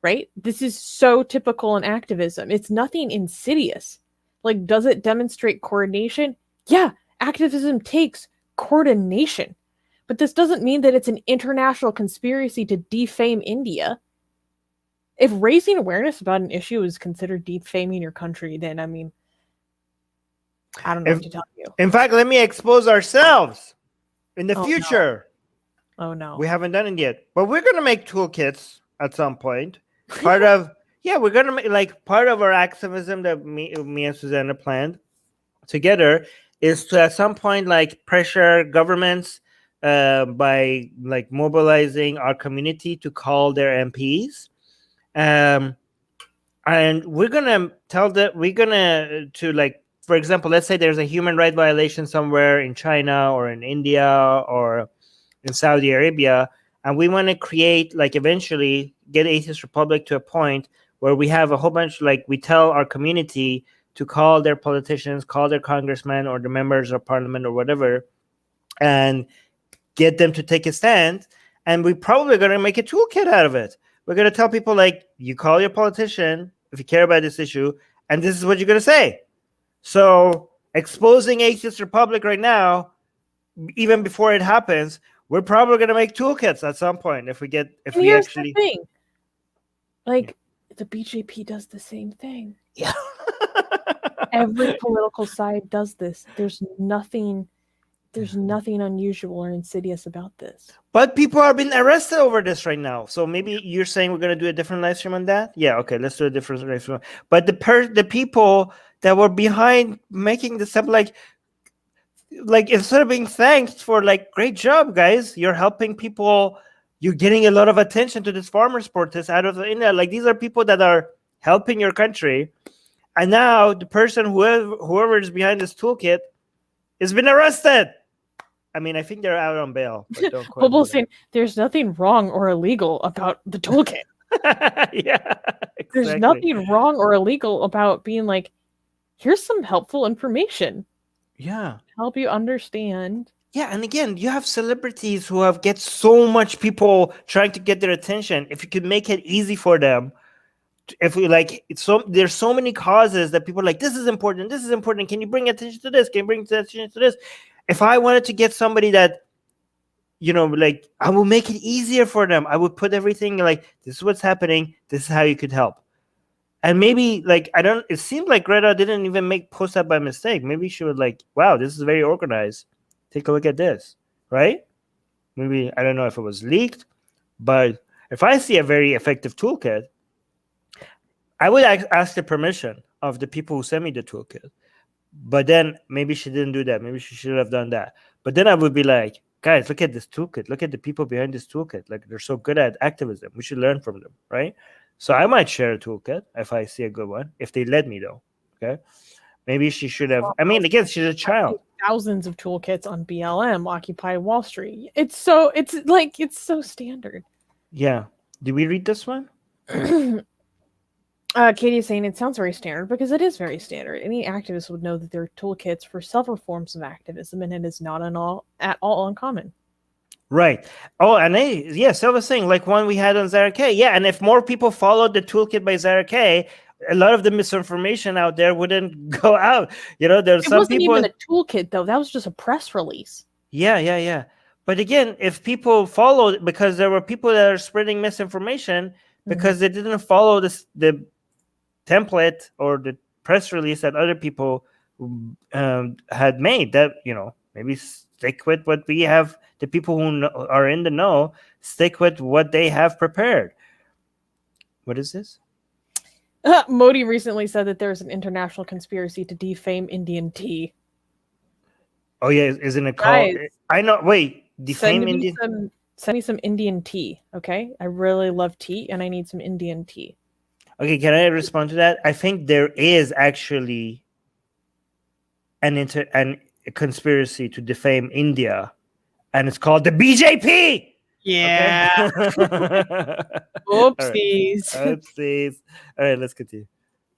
Right? This is so typical in activism. It's nothing insidious. Like, does it demonstrate coordination? Yeah, activism takes coordination. But this doesn't mean that it's an international conspiracy to defame India. If raising awareness about an issue is considered defaming your country, then, I mean, I don't know what to tell you. In fact, let me expose ourselves in the future. No. Oh, no. We haven't done it yet. But we're going to make toolkits at some point. We're gonna make part of our activism that me and Susanna planned together is to at some point pressure governments by mobilizing our community to call their MPs, and we're gonna tell that for example, let's say there's a human right violation somewhere in China or in India or in Saudi Arabia. And we want to create, eventually get Atheist Republic to a point where we have a whole bunch, we tell our community to call their politicians, call their congressmen or the members of parliament or whatever, and get them to take a stand. And we're probably going to make a toolkit out of it. We're going to tell people, like, you call your politician if you care about this issue, and this is what you're going to say. So exposing Atheist Republic right now, even before it happens, we're probably going to make toolkits at some point if we here's actually. the thing. Like, the BJP does the same thing. Yeah. Every political side does this. There's nothing unusual or insidious about this. But people are being arrested over this right now. So maybe you're saying we're going to do a different live stream on that? Yeah, okay, let's do a different live stream. But the people that were behind making this up, like instead of being thanked for, like, great job, guys, you're helping people. You're getting a lot of attention to this farmers protest out of India. Like, these are people that are helping your country. And now the person, whoever is behind this toolkit, has been arrested. I mean, I think they're out on bail. But don't quote People saying there's nothing wrong or illegal about the toolkit. Yeah, exactly. There's nothing wrong or illegal about being like, here's some helpful information. Yeah. Help you understand. Yeah, and again, you have celebrities who have get so much people trying to get their attention. If you could make it easy for them, if we like, there's so many causes that people are like, this is important. This is important. Can you bring attention to this? Can you bring attention to this? If I wanted to get somebody that, like, I will make it easier for them. I would put everything like, this is what's happening. This is how you could help. And maybe, like, it seemed like Greta didn't even post that by mistake. Maybe she was like, wow, this is very organized. Take a look at this, right? Maybe, I don't know if it was leaked, but if I see a very effective toolkit, I would ask the permission of the people who sent me the toolkit. But then maybe she didn't do that. Maybe she should have done that. But then I would be like, guys, look at this toolkit. Look at the people behind this toolkit. Like, they're so good at activism. We should learn from them, right? So I might share a toolkit if I see a good one, if they let me, though. Okay. Maybe she should have. I mean, again, she's a child. Thousands of toolkits on BLM, Occupy Wall Street. It's so standard. Yeah. Did we read this one? Katie is saying it sounds very standard because it is very standard. Any activist would know that there are toolkits for several forms of activism, and it is not at all uncommon. Right. Oh, and so I was saying, like one we had on Zara K. Yeah, and if more people followed the toolkit by Zara K, a lot of the misinformation out there wouldn't go out. There's some people. It wasn't even a toolkit, though. That was just a press release. Yeah. But again, if people followed, because there were people that are spreading misinformation because they didn't follow the template or the press release that other people had made, that maybe stick with what we have. The people who are in the know, stick with what they have prepared. What is this? Modi recently said that there's an international conspiracy to defame Indian tea. Oh yeah, isn't it called? Guys, I know. Wait, defame Indian. Send me some Indian tea, okay? I really love tea, and I need some Indian tea. Okay, can I respond to that? I think there is actually a conspiracy to defame India, and it's called the BJP. Yeah. Okay? Oopsies. Oopsies. All right, let's continue.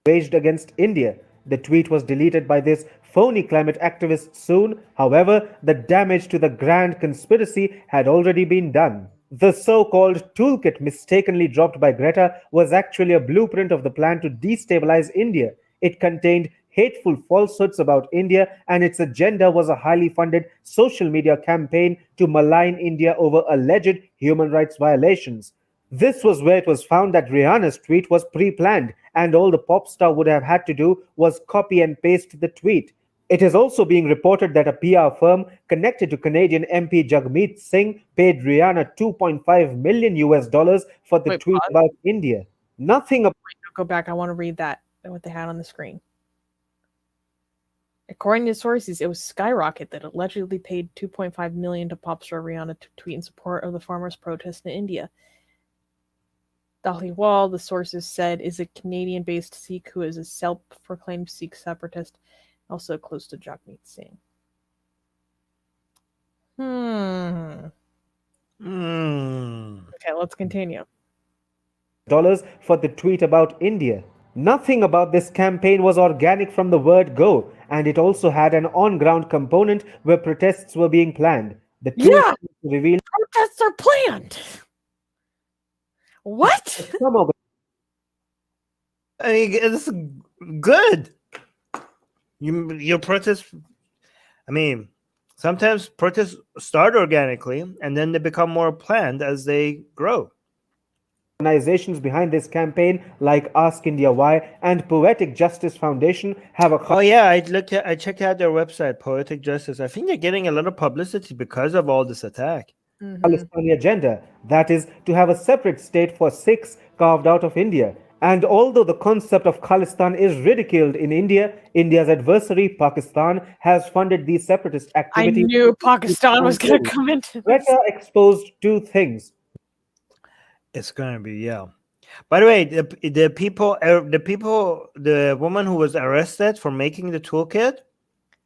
Waged against India. The tweet was deleted by this phony climate activist soon. However, the damage to the grand conspiracy had already been done. The so-called toolkit mistakenly dropped by Greta was actually a blueprint of the plan to destabilize India. It contained hateful falsehoods about India, and its agenda was a highly funded social media campaign to malign India over alleged human rights violations. This was where it was found that Rihanna's tweet was pre-planned, and all the pop star would have had to do was copy and paste the tweet. It is also being reported that a PR firm connected to Canadian MP Jagmeet Singh paid Rihanna $2.5 million for the tweet about India. Go back. I want to read that, what they had on the screen. According to sources, it was Skyrocket that allegedly paid $2.5 million to pop star Rihanna to tweet in support of the farmers' protest in India. Dhaliwal, the sources said, is a Canadian-based Sikh who is a self-proclaimed Sikh separatist, also close to Jagmeet Singh. Okay, let's continue. For the tweet about India. Nothing about this campaign was organic from the word go, and it also had an on-ground component where protests were being planned. The two Yeah. revealed Protests are planned. What? some of I mean, it's good. Your protest. I mean, sometimes protests start organically and then they become more planned as they grow. organizations behind this campaign, like Ask India Why and Poetic Justice Foundation, have a Oh yeah, I checked out their website, Poetic Justice. I think they're getting a lot of publicity because of all this attack. Khalistani agenda, that is, to have a separate state for Sikhs carved out of India. And although the concept of Khalistan is ridiculed in India, India's adversary, Pakistan, has funded these separatist I activities. knew Pakistan was going to come into this. Greta exposed two things. It's gonna be, yeah. By the way, the woman who was arrested for making the toolkit,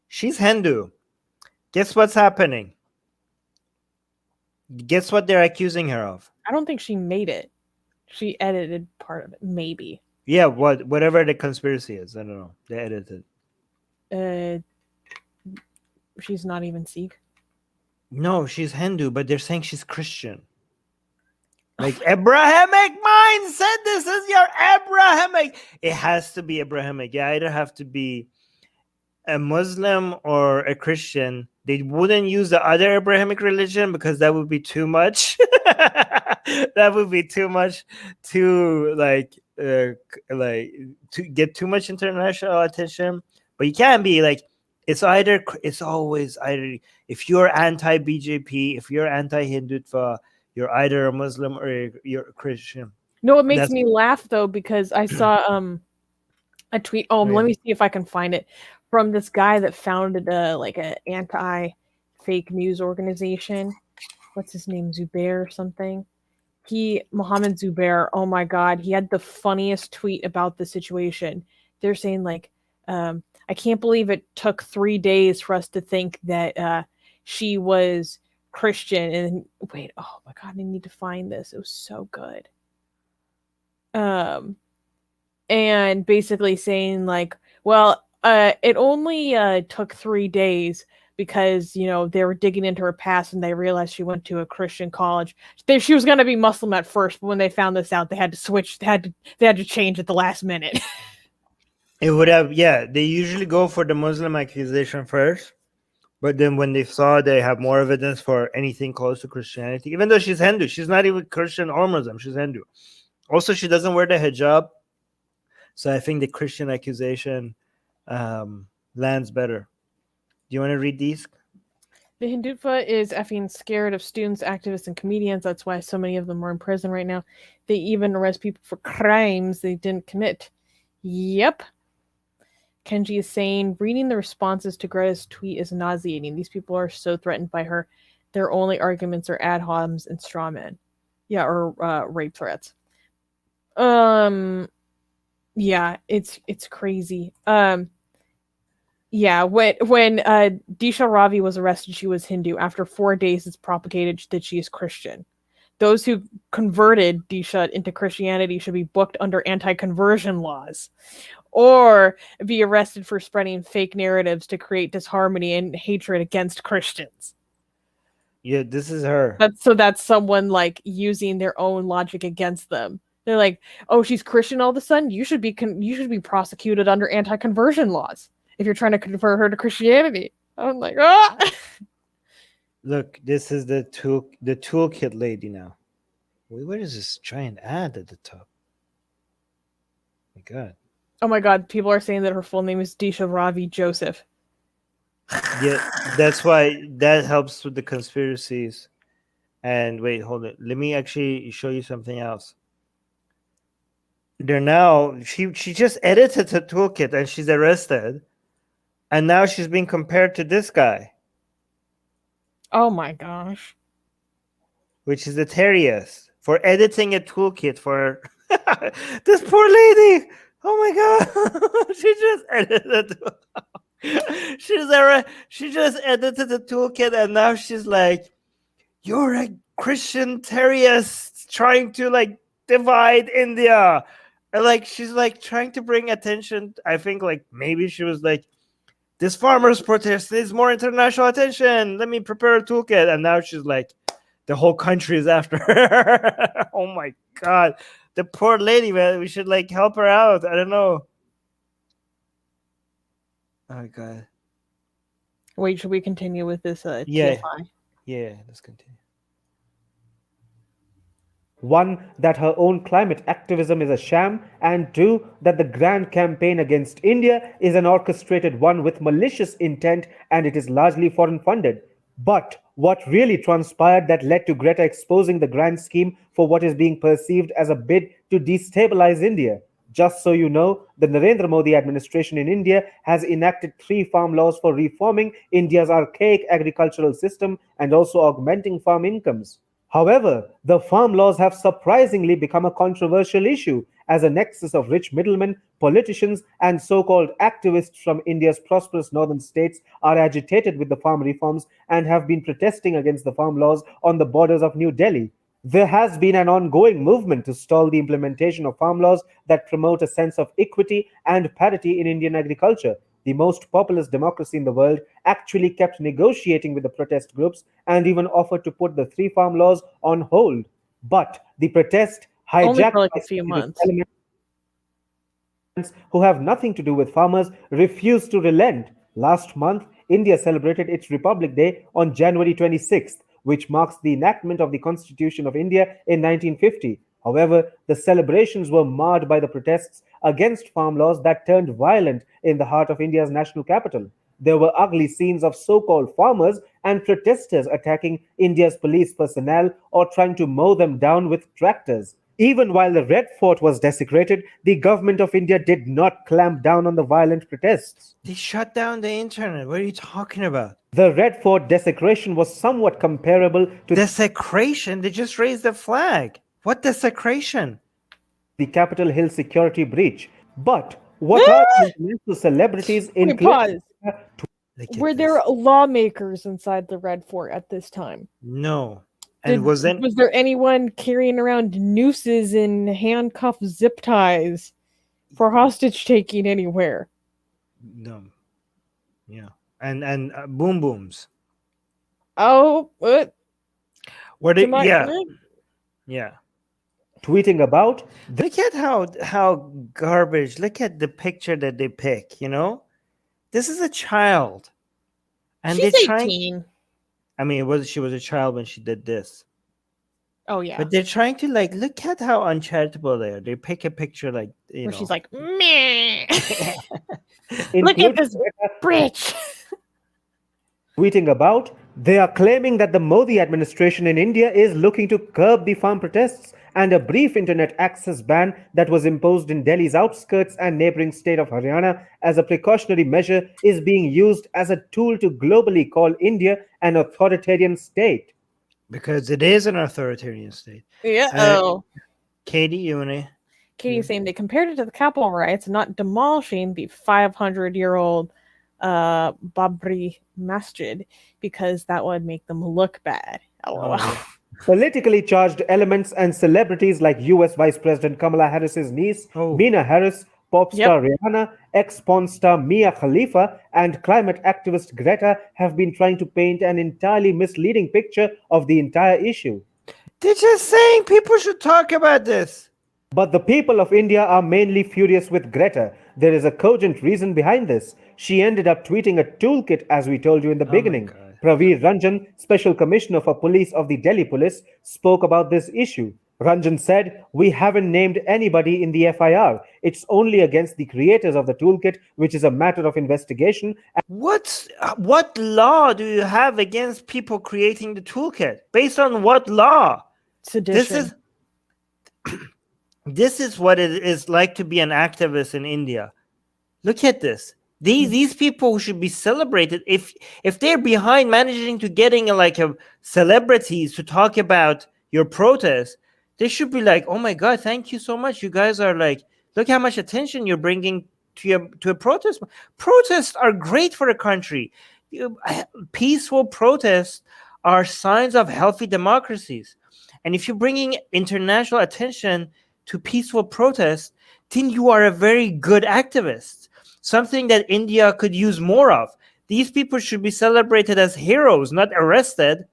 she's Hindu. Guess what's happening? Guess what they're accusing her of? I don't think she made it. She edited part of it, maybe. Yeah, whatever the conspiracy is, I don't know. They edited. She's not even Sikh. No, she's Hindu, but they're saying she's Christian. Like Abrahamic mindset. This is your Abrahamic. It has to be Abrahamic. You either have to be a Muslim or a Christian. They wouldn't use the other Abrahamic religion because that would be too much. That would be too much to to get too much international attention. But you can't be like, it's always either, if you're anti-BJP, if you're anti-Hindutva, you're either a Muslim or you're a Christian. No, it makes me laugh though, because I saw a tweet. Oh, Right. let me see if I can find it, from this guy that founded like an anti-fake news organization. What's his name? Zubair or something. Mohammed Zubair. Oh my God, he had the funniest tweet about the situation. They're saying like, I can't believe it took 3 days for us to think that she was Christian. And wait, oh my God, I need to find this. It was so good. And basically saying like, well, it only took 3 days because, you know, they were digging into her past and they realized she went to a Christian college. She was going to be Muslim at first, but when they found this out, they had to switch. They had to change at the last minute. It would have, yeah. They usually go for the Muslim accusation first, but then when they saw they have more evidence for anything close to Christianity, even though she's Hindu, she's not even Christian or Muslim, she's Hindu. Also, she doesn't wear the hijab, so I think the Christian accusation lands better. Do you want to read these? The Hindutva is effing scared of students, activists, and comedians. That's why so many of them are in prison right now. They even arrest people for crimes they didn't commit. Yep. Kenji is saying, reading the responses to Greta's tweet is nauseating. These people are so threatened by her. Their only arguments are ad homs and straw men. Yeah, or rape threats. Yeah, it's crazy. Yeah, when Disha Ravi was arrested, she was Hindu. After 4 days, it's propagated that she is Christian. Those who converted Disha into Christianity should be booked under anti-conversion laws, or be arrested for spreading fake narratives to create disharmony and hatred against Christians. Yeah, this is her. That's someone like using their own logic against them. They're like, "Oh, she's Christian all of a sudden. You should be prosecuted under anti-conversion laws if you're trying to convert her to Christianity." I'm like, ah. Look, this is the toolkit lady now. Wait, what is this giant ad at the top? My God. Oh my God, people are saying that her full name is Disha Ravi Joseph. Yeah, that's why that helps with the conspiracies. And wait, hold it. Let me actually show you something else. They're now, she just edited the toolkit and she's arrested. And now she's being compared to this guy, Oh my gosh. which is the terrorist, for editing a toolkit for this poor lady. Oh my God. She just edited she just edited the toolkit and now she's like, you're a Christian terrorist trying to like divide India. And like she's like trying to bring attention. I think like maybe she was like, this farmers protest needs more international attention. Let me prepare a toolkit. And now she's like, the whole country is after her. Oh my god. The poor lady, man. We should like help her out. I don't know. Oh god. Wait, should we continue with this Yeah. TFI? Yeah, let's continue. One, that her own climate activism is a sham, and two, that the grand campaign against India is an orchestrated one with malicious intent and it is largely foreign funded. But what really transpired that led to Greta exposing the grand scheme for what is being perceived as a bid to destabilize India? Just so you know, the Narendra Modi administration in India has enacted 3 farm laws for reforming India's archaic agricultural system and also augmenting farm incomes. However, the farm laws have surprisingly become a controversial issue as a nexus of rich middlemen, politicians, and so-called activists from India's prosperous northern states are agitated with the farm reforms and have been protesting against the farm laws on the borders of New Delhi. There has been an ongoing movement to stall the implementation of farm laws that promote a sense of equity and parity in Indian agriculture. The most populous democracy in the world actually kept negotiating with the protest groups and even offered to put the 3 farm laws on hold. But the protest Only hijacked for like by a few separatist months. elements who have nothing to do with farmers refuse to relent. Last month, India celebrated its Republic Day on January 26th, which marks the enactment of the Constitution of India in 1950. However, the celebrations were marred by the protests against farm laws that turned violent in the heart of India's national capital. There were ugly scenes of so-called farmers and protesters attacking India's police personnel or trying to mow them down with tractors. Even while the Red Fort was desecrated, the government of India did not clamp down on the violent protests. They shut down the internet. What are you talking about? The Red Fort desecration was somewhat comparable to Desecration? They just raised the flag. What desecration? the Capitol Hill security breach. But what are the international celebrities Wait, including pause. Look at Were this. there lawmakers inside the Red Fort at this time? No. And was there anyone carrying around nooses and handcuff zip ties for hostage taking anywhere? no. Yeah. And boom booms. Oh, what? Were they? Yeah. What? Yeah. tweeting about Look at how garbage. Look at the picture that they pick, you know? This is a child. And She's they're trying 18. I mean, she was a child when she did this. Oh yeah. But they're trying to like look at how uncharitable they are. They pick a picture like you Where know. she's like, meh. Look including at this bitch. tweeting about they are claiming that the Modi administration in India is looking to curb the farm protests and a brief internet access ban that was imposed in Delhi's outskirts and neighboring state of Haryana as a precautionary measure is being used as a tool to globally call India an authoritarian state. Because it is an authoritarian state. Yeah. Katie, you wanna Katie's saying they compared it to the Capitol riots, not demolishing the 500-year-old Babri Masjid because that would make them look bad. LOL. Politically charged elements and celebrities like US Vice President Kamala Harris's niece, Oh. Meena Harris, pop star Rihanna, ex-porn star Mia Khalifa, and climate activist Greta have been trying to paint an entirely misleading picture of the entire issue. They're just saying people should talk about this. But the people of India are mainly furious with Greta. There is a cogent reason behind this. She ended up tweeting a toolkit, as we told you in the beginning. God. Praveer Ranjan, Special Commissioner for Police of the Delhi Police, spoke about this issue. Ranjan said, "We haven't named anybody in the FIR. It's only against the creators of the toolkit, which is a matter of investigation." What law do you have against people creating the toolkit? Based on what law? Sedition. This is what it is like to be an activist in India. Look at this. These people should be celebrated if they're behind managing to getting celebrities to talk about your protest. They should be like, oh my God, thank you so much. You guys are like, look how much attention you're bringing to a protest. Protests are great for a country. Peaceful protests are signs of healthy democracies. And if you're bringing international attention to peaceful protests, then you are a very good activist. Something that India could use more of. These people should be celebrated as heroes, not arrested.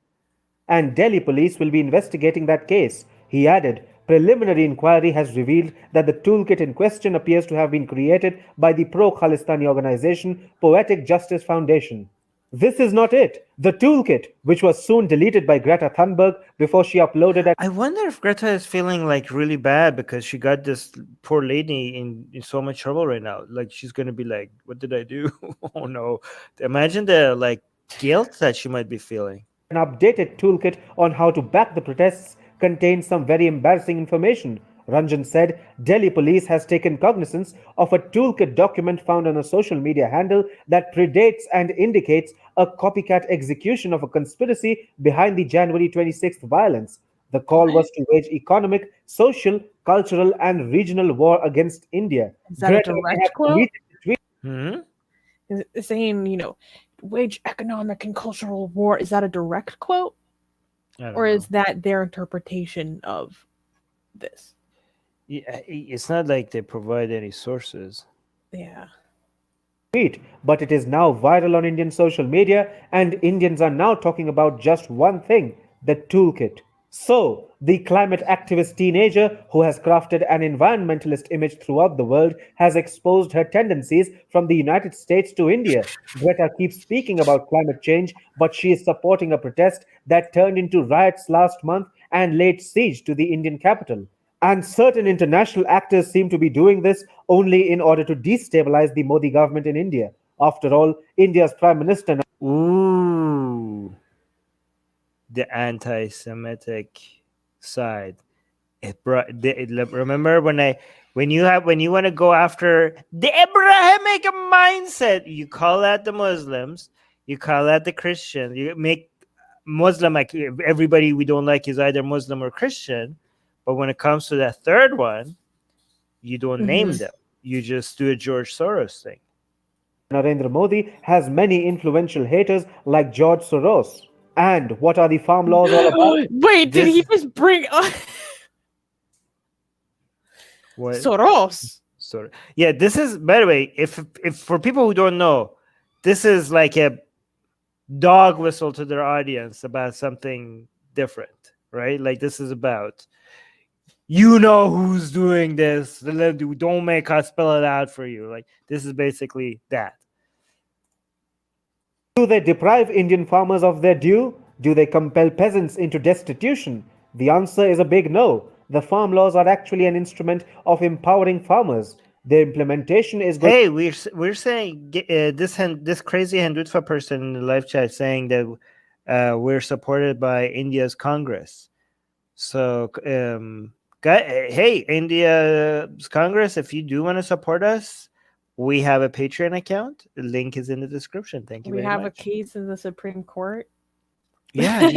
And Delhi police will be investigating that case. He added, preliminary inquiry has revealed that the toolkit in question appears to have been created by the pro-Khalistani organization Poetic Justice Foundation. This is not it. The toolkit, which was soon deleted by Greta Thunberg before she uploaded it. I wonder if Greta is feeling like really bad because she got this poor lady in so much trouble right now. Like she's gonna be like, "What did I do? Oh no!" Imagine the like guilt that she might be feeling. An updated toolkit on how to back the protests contains some very embarrassing information. Ranjan said Delhi police has taken cognizance of a toolkit document found on a social media handle that predates and indicates a copycat execution of a conspiracy behind the January 26th violence. The call was to wage economic, social, cultural, and regional war against India. Is that a direct quote? Hmm? Is saying, wage economic and cultural war. Is that a direct quote? Or is that their interpretation of this? Yeah, it's not like they provide any sources. Yeah. But it is now viral on Indian social media, and Indians are now talking about just one thing, the toolkit. So, the climate activist teenager who has crafted an environmentalist image throughout the world has exposed her tendencies from the United States to India. Greta keeps speaking about climate change, but she is supporting a protest that turned into riots last month and laid siege to the Indian capital. And certain international actors seem to be doing this only in order to destabilize the Modi government in India. After all, India's Prime Minister. Ooh, the anti-Semitic side. Remember when you want to go after the Abrahamic mindset, you call out the Muslims, you call out the Christians, you make Muslim like everybody we don't like is either Muslim or Christian. But when it comes to that third one, you don't name them. You just do a George Soros thing. Narendra Modi has many influential haters like George Soros. And what are the farm laws all about? Wait, did he just bring up What? Soros? Yeah, this is, by the way, if for people who don't know, this is like a dog whistle to their audience about something different, right? Like this is about, you know who's doing this. Don't make us spell it out for you. Like this is basically that. Do they deprive Indian farmers of their due? Do they compel peasants into destitution? The answer is a big no. The farm laws are actually an instrument of empowering farmers. Their implementation is good. Hey, we're saying this crazy Hindutva person in the live chat saying that we're supported by India's Congress. So, hey, India's Congress, if you do want to support us, we have a Patreon account. The link is in the description. Thank you very much. We have a case in the Supreme Court. Yeah,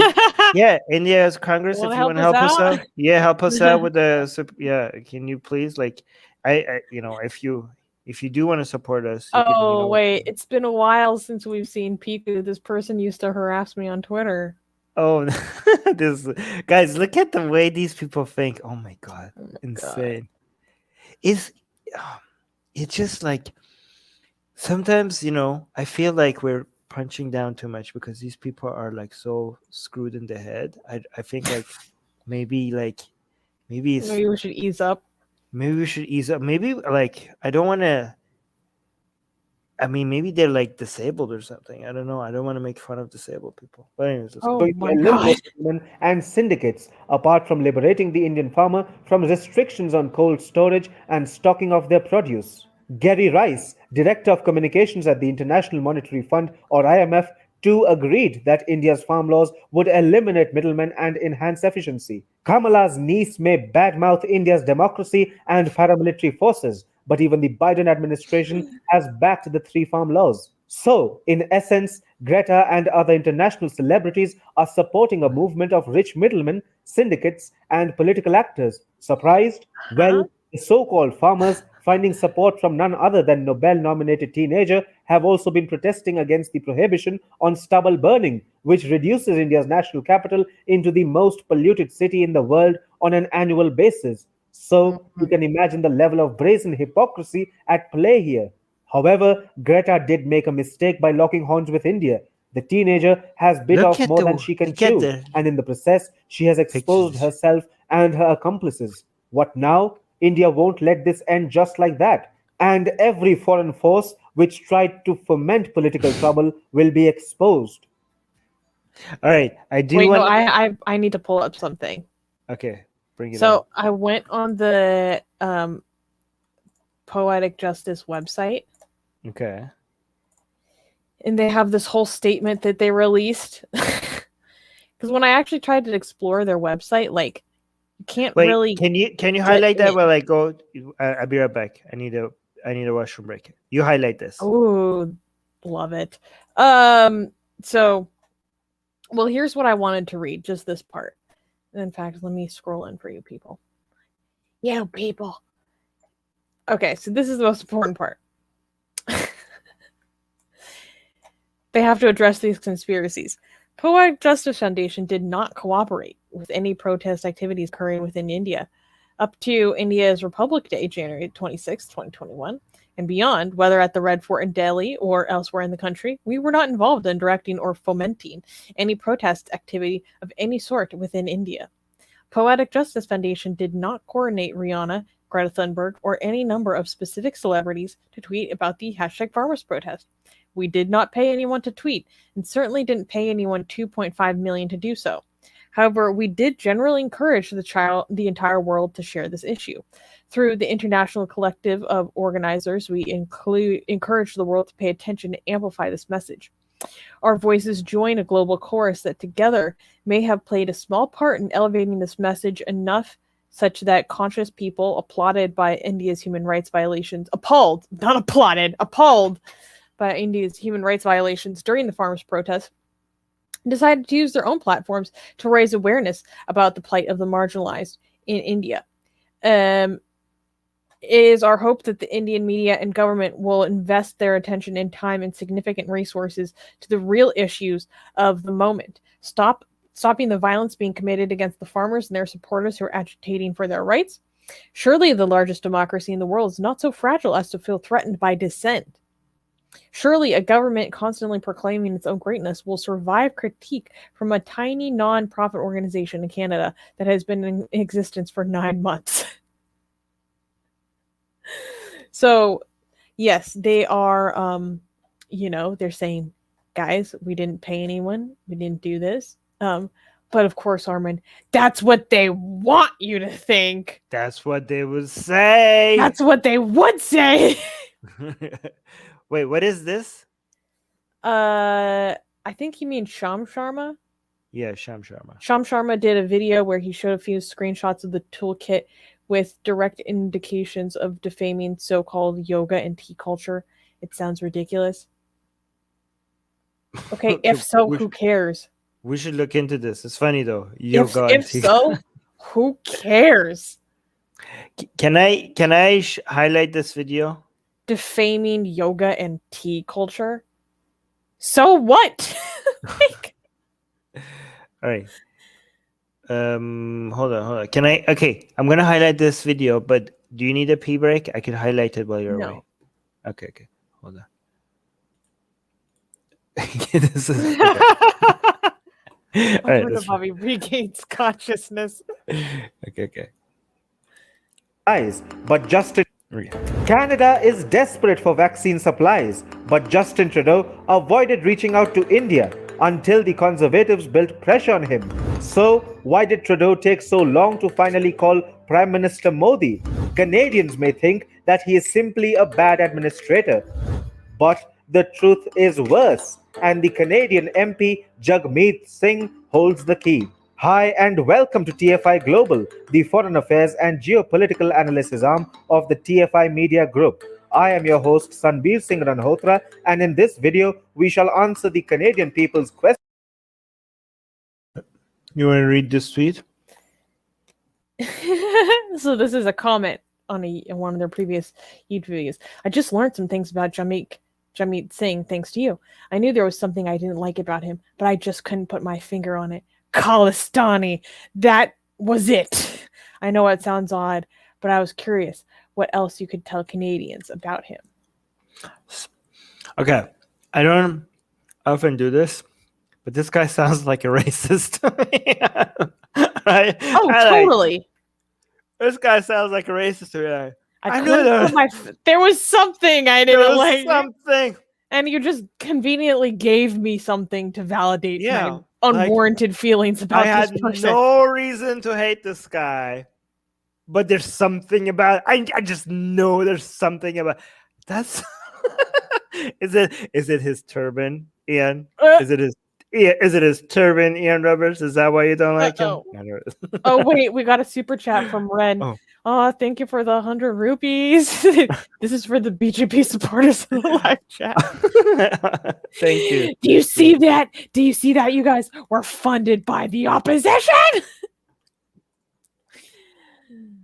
yeah. India's Congress, if you want to help us out, help us out with the. Can you please, like, I if you do want to support us. Wait, it's been a while since we've seen Piku. This person used to harass me on Twitter. Oh, this guys, look at the way these people think. Oh my god, insane. It's just like sometimes I feel like we're punching down too much because these people are like so screwed in the head. I think like maybe we should ease up. Maybe we should ease up. Maybe like I don't want to. I mean, maybe they're like disabled or something. I don't know. I don't want to make fun of disabled people. But anyways, and syndicates, apart from liberating the Indian farmer from restrictions on cold storage and stocking of their produce. Gary Rice, Director of Communications at the International Monetary Fund, or IMF, too agreed that India's farm laws would eliminate middlemen and enhance efficiency. Kamala's niece may badmouth India's democracy and paramilitary forces, but even the Biden administration has backed the three farm laws. So, in essence, Greta and other international celebrities are supporting a movement of rich middlemen, syndicates, and political actors. Surprised? Well, the so-called farmers, finding support from none other than Nobel-nominated teenager, have also been protesting against the prohibition on stubble burning, which reduces India's national capital into the most polluted city in the world on an annual basis. So you can imagine the level of brazen hypocrisy at play here. However, Greta did make a mistake by locking horns with India. The teenager has bit Look off at more than she can chew, the and in the process, she has exposed pictures. herself and her accomplices. What now? India won't let this end just like that. And every foreign force which tried to foment political trouble will be exposed. All right, I do Wait, no, want. I need to pull up something. Okay, bring it So up. I went on the Poetic Justice website, Okay. and they have this whole statement that they released. Because when I actually tried to explore their website, like, you can't Wait, really. can you get highlight that in. while I go? I'll be right back. I need a washroom break. You highlight this. Oh, love it. So, well, here's what I wanted to read, just this part. In fact, let me scroll in for you people. You people. Okay, so this is the most important part. They have to address these conspiracies. Poetic Justice Foundation did not cooperate with any protest activities occurring within India up to India's Republic Day, January 26, 2021, and beyond, whether at the Red Fort in Delhi or elsewhere in the country. We were not involved in directing or fomenting any protest activity of any sort within India. Poetic Justice Foundation did not coordinate Rihanna, Greta Thunberg, or any number of specific celebrities to tweet about the hashtag farmers protest. We did not pay anyone to tweet, and certainly didn't pay anyone $2.5 million to do so. However, we did generally encourage the entire world to share this issue. Through the international collective of organizers, we encourage the world to pay attention and amplify this message. Our voices join a global chorus that together may have played a small part in elevating this message enough such that conscious people applauded by India's human rights violations, appalled by India's human rights violations during the farmers' protest, decided to use their own platforms to raise awareness about the plight of the marginalized in India. It is our hope that the Indian media and government will invest their attention and time and significant resources to the real issues of the moment. Stopping the violence being committed against the farmers and their supporters who are agitating for their rights. Surely the largest democracy in the world is not so fragile as to feel threatened by dissent. Surely a government constantly proclaiming its own greatness will survive critique from a tiny non-profit organization in Canada that has been in existence for 9 months. So, yes, they are, they're saying, guys, we didn't pay anyone. We didn't do this. But of course, Armin, that's what they want you to think. That's what they would say. That's what they would say. Wait, what is this? I think you mean Sham Sharma. Yeah, Sham Sharma. Sham Sharma did a video where he showed a few screenshots of the toolkit with direct indications of defaming so-called yoga and tea culture. It sounds ridiculous. Okay, if so, who cares? We should look into this. It's funny though. Yoga if so, who cares? Can I highlight this video? Defaming yoga and tea culture. So what? Like... All right. Hold on. Can I? Okay, I'm gonna highlight this video. But do you need a pee break? I can highlight it while you're away. Okay. Hold on. This is. All right, the Bobby regains consciousness. Okay. But Canada is desperate for vaccine supplies, but Justin Trudeau avoided reaching out to India until the Conservatives built pressure on him. So, why did Trudeau take so long to finally call Prime Minister Modi? Canadians may think that he is simply a bad administrator, but the truth is worse, and the Canadian MP Jagmeet Singh holds the key. Hi and welcome to TFI Global, the foreign affairs and geopolitical analysis arm of the TFI Media Group. I am your host Sanbir Singh Ranhotra, and in this video, we shall answer the Canadian people's question. You want to read this tweet? So this is a comment on one of their previous YouTube videos. I just learned some things about Jagmeet Singh thanks to you. I knew there was something I didn't like about him, but I just couldn't put my finger on it. Khalistani. That was it. I know it sounds odd, but I was curious what else you could tell Canadians about him. Okay, I don't often do this, but this guy sounds like a racist to me. Right? Oh, I totally. This guy sounds like a racist to me. I knew couldn't there put my there was something I There didn't was like, something. and you just conveniently gave me something to validate Yeah, my like, unwarranted feelings about I had this person. no reason to hate this guy, but there's something about I just know there's something about that's is it his turban, Ian? Is it his turban, Ian Roberts? Is that why you don't like him? Oh wait, we got a super chat from Ren. Oh, thank you for the 100 rupees. This is for the BJP supporters in the live chat. Thank you. Do you see that? Do you see that, you guys? We're funded by the opposition.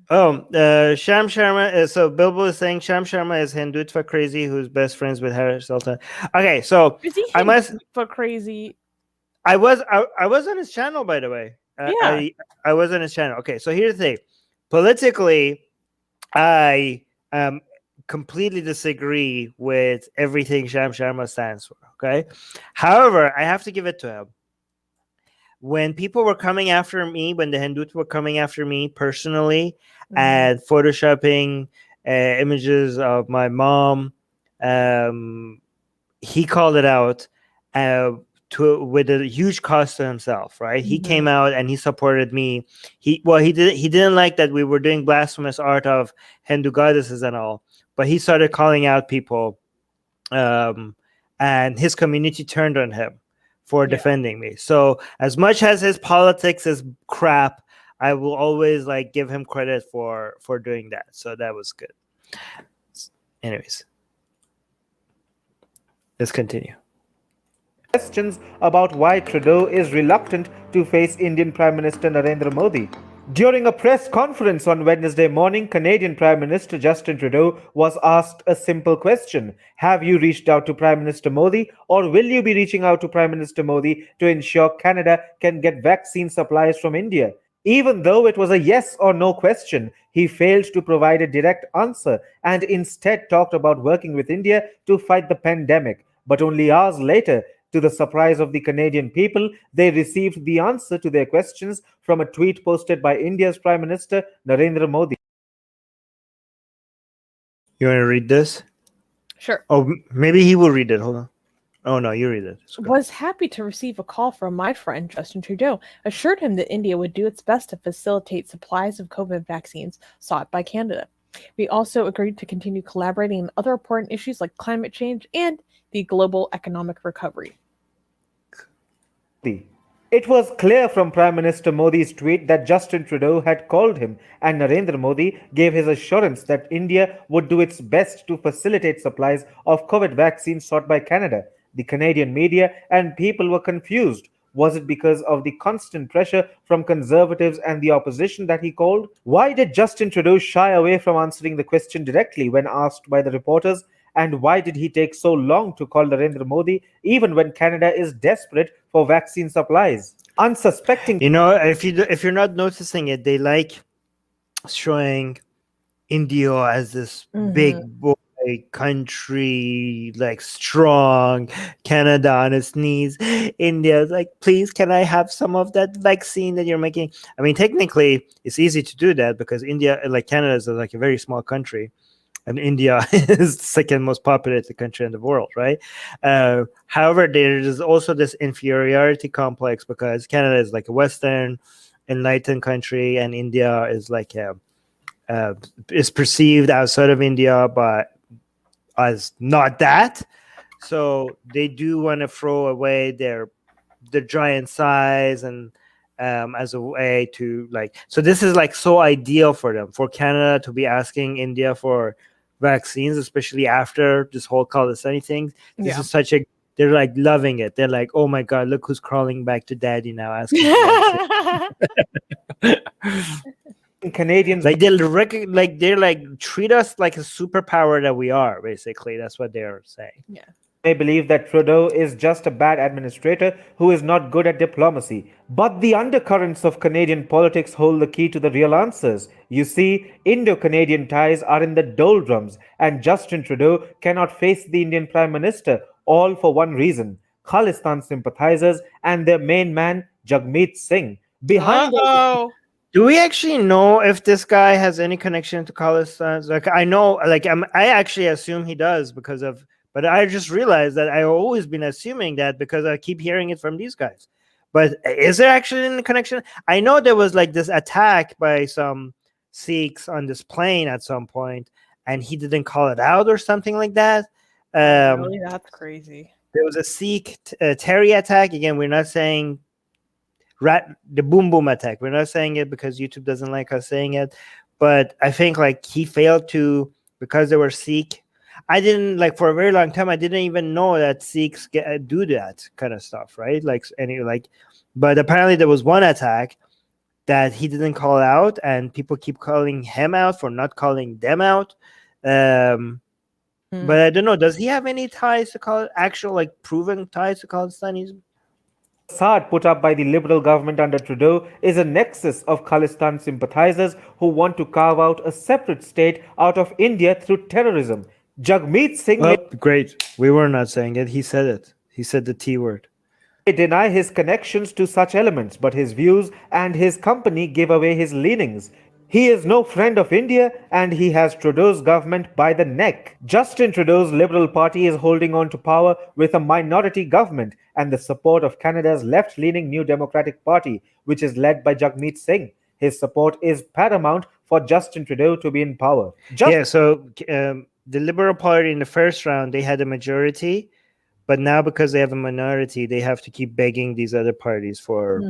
Sham Sharma is so Bilbo is saying Sham Sharma is Hindutva crazy who's best friends with Harry Sultan. Okay, so Is he I must for crazy? I was on his channel, by the way. Yeah. I was on his channel. Okay, so here's the thing. Politically, I completely disagree with everything Sham Sharma stands for. Okay, however, I have to give it to him. When people were coming after me, when the Hindutva were coming after me personally, and photoshopping images of my mom, he called it out with a huge cost to himself. Right? He came out and he supported me. He didn't like that we were doing blasphemous art of Hindu goddesses and all, but he started calling out people, and his community turned on him for defending me. So as much as his politics is crap, I will always like give him credit for doing that. So that was good. Anyways, let's continue. Questions about why Trudeau is reluctant to face Indian Prime Minister Narendra Modi. During a press conference on Wednesday morning, Canadian Prime Minister Justin Trudeau was asked a simple question. Have you reached out to Prime Minister Modi, or will you be reaching out to Prime Minister Modi to ensure Canada can get vaccine supplies from India? Even though it was a yes or no question, he failed to provide a direct answer and instead talked about working with India to fight the pandemic. But only hours later, to the surprise of the Canadian people, they received the answer to their questions from a tweet posted by India's Prime Minister Narendra Modi. You want to read this? Sure. Oh, maybe he will read it. Hold on. Oh, no, you read it. Was happy to receive a call from my friend Justin Trudeau, assured him that India would do its best to facilitate supplies of COVID vaccines sought by Canada. We also agreed to continue collaborating on other important issues like climate change and the global economic recovery. It was clear from Prime Minister Modi's tweet that Justin Trudeau had called him, and Narendra Modi gave his assurance that India would do its best to facilitate supplies of COVID vaccines sought by Canada. The Canadian media and people were confused. Was it because of the constant pressure from conservatives and the opposition that he called? Why did Justin Trudeau shy away from answering the question directly when asked by the reporters? And why did he take so long to call Narendra Modi, even when Canada is desperate for vaccine supplies? Unsuspecting. You know, if you're not noticing it, they like showing India as this big boy country, like strong, Canada on its knees. India's like, please, can I have some of that vaccine that you're making? I mean, technically, it's easy to do that because India, like Canada, is like a very small country. And India is the second most populated country in the world, right? However, there is also this inferiority complex because Canada is like a Western, enlightened country, and India is like is perceived outside of India, but as not that. So they do want to throw away their giant size and as a way to like. So this is like so ideal for them, for Canada to be asking India for vaccines, especially after this whole Khalifa thing. This is such a, they're like loving it. They're like, oh my god, look who's crawling back to daddy now asking for Canadians, like they're like treat us like a superpower that we are. Basically, that's what they're saying. Yeah. may believe that Trudeau is just a bad administrator who is not good at diplomacy. But the undercurrents of Canadian politics hold the key to the real answers. You see, Indo-Canadian ties are in the doldrums, and Justin Trudeau cannot face the Indian Prime Minister, all for one reason: Khalistan sympathizers and their main man, Jagmeet Singh. Behind Uh-oh. Do we actually know if this guy has any connection to Khalistan? Like, I know, like, I actually assume he does because of, but I just realized that I've always been assuming that because I keep hearing it from these guys. But is there actually any connection? I know there was like this attack by some Sikhs on this plane at some point, and he didn't call it out or something like that. Really? That's crazy. There was a Sikh Terry attack. Again, we're not saying the boom boom attack. We're not saying it because YouTube doesn't like us saying it, but I think like he failed to, because they were Sikh. I didn't, like, for a very long time I didn't even know that Sikhs do that kind of stuff, right? But apparently there was one attack that he didn't call out, and people keep calling him out for not calling them out. But I don't know, does he have any ties to actual, like, proven ties to Khalistanism? facade put up by the Liberal government under Trudeau is a nexus of Khalistan sympathizers who want to carve out a separate state out of India through terrorism. Jagmeet Singh Oh, great. We were not saying it. He said it. He said the T word. may deny his connections to such elements, but his views and his company give away his leanings. He is no friend of India, and he has Trudeau's government by the neck. Justin Trudeau's Liberal Party is holding on to power with a minority government and the support of Canada's left-leaning New Democratic Party, which is led by Jagmeet Singh. His support is paramount for Justin Trudeau to be in power. So the Liberal Party in the first round, they had a majority, but now because they have a minority, they have to keep begging these other parties for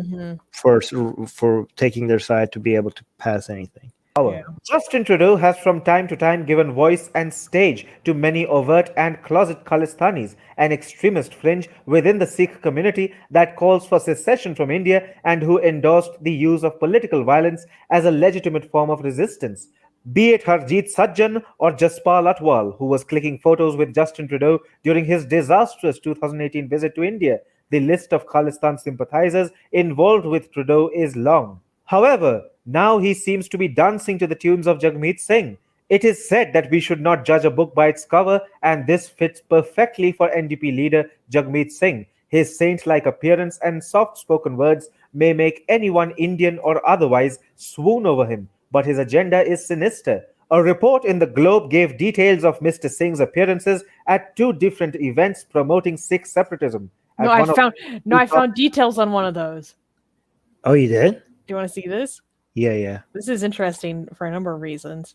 taking their side to be able to pass anything. Yeah. Justin Trudeau has from time to time given voice and stage to many overt and closet Khalistanis, an extremist fringe within the Sikh community that calls for secession from India and who endorsed the use of political violence as a legitimate form of resistance. Be it Harjeet Sajjan or Jaspal Atwal, who was clicking photos with Justin Trudeau during his disastrous 2018 visit to India, the list of Khalistan sympathizers involved with Trudeau is long. However, now he seems to be dancing to the tunes of Jagmeet Singh. It is said that we should not judge a book by its cover, and this fits perfectly for NDP leader Jagmeet Singh. His saint-like appearance and soft-spoken words may make anyone, Indian or otherwise, swoon over him, but his agenda is sinister. A report in the Globe gave details of Mr. Singh's appearances at two different events promoting Sikh separatism. I found details on one of those. Oh, you did? Do you want to see this? Yeah. This is interesting for a number of reasons.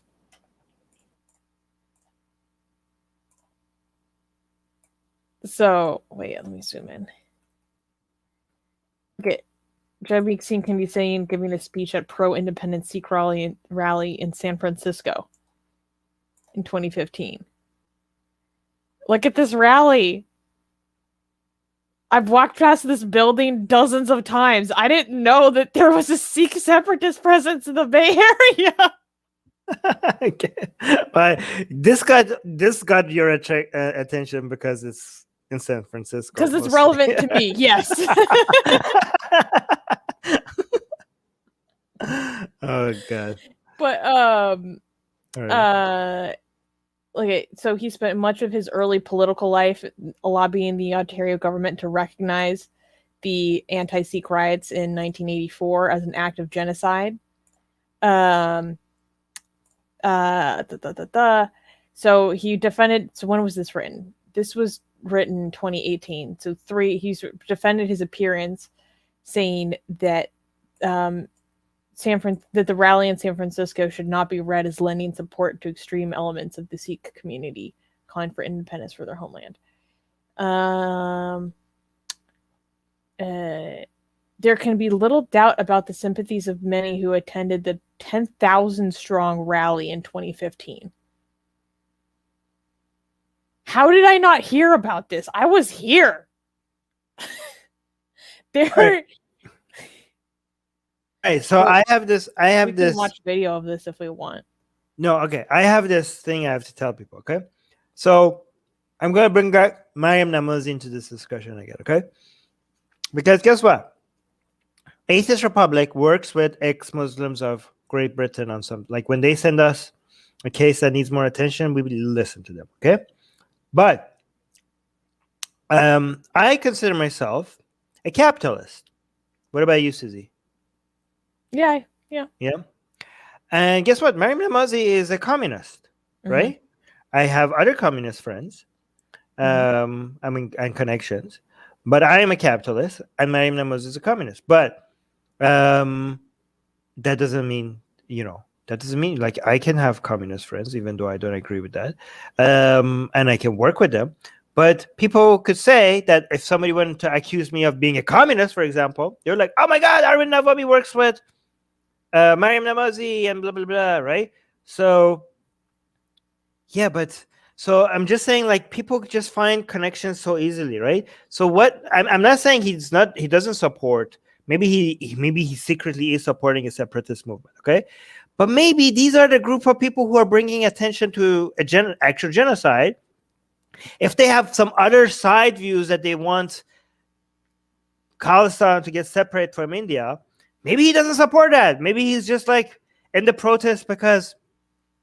So, wait, let me zoom in. Okay. Jagmeet Singh can be seen giving a speech at pro-independent Sikh rally in San Francisco in 2015. Look at this rally. I've walked past this building dozens of times. I didn't know that there was a Sikh separatist presence in the Bay Area. Okay. But this got your attention because it's in San Francisco. Because it's relevant to me, yes. Oh God. But Right. okay, so he spent much of his early political life lobbying the Ontario government to recognize the anti-Sikh riots in 1984 as an act of genocide. So he defended. So when was this written? This was written in 2018. So he's defended his appearance, saying that that the rally in San Francisco should not be read as lending support to extreme elements of the Sikh community calling for independence for their homeland. There can be little doubt about the sympathies of many who attended the 10,000 strong rally in 2015. How did I not hear about this? I was here. Hey, so I have this. We can watch video of this if we want. No, okay. I have this thing I have to tell people. Okay, so I'm going to bring back Mariam Namazi into this discussion again, okay? Because guess what? Atheist Republic works with ex-Muslims of Great Britain on some, like when they send us a case that needs more attention, we will listen to them, okay? But I consider myself a capitalist. What about you, Susie? Yeah. Yeah. And guess what? Mariam Namazi is a communist, right? I have other communist friends, and connections, but I am a capitalist, and Mariam Namazi is a communist. But that doesn't mean, like I can have communist friends, even though I don't agree with that, and I can work with them. But people could say that if somebody wanted to accuse me of being a communist, for example, they're like, "Oh my God, Armin Navabi works with Mariam Namazi and blah blah blah," right? So yeah, but so I'm just saying, like, people just find connections so easily, right? So what I'm not saying he doesn't support. Maybe he secretly is supporting a separatist movement, okay? But maybe these are the group of people who are bringing attention to actual genocide. If they have some other side views that they want Khalistan to get separate from India, maybe he doesn't support that. Maybe he's just like in the protest because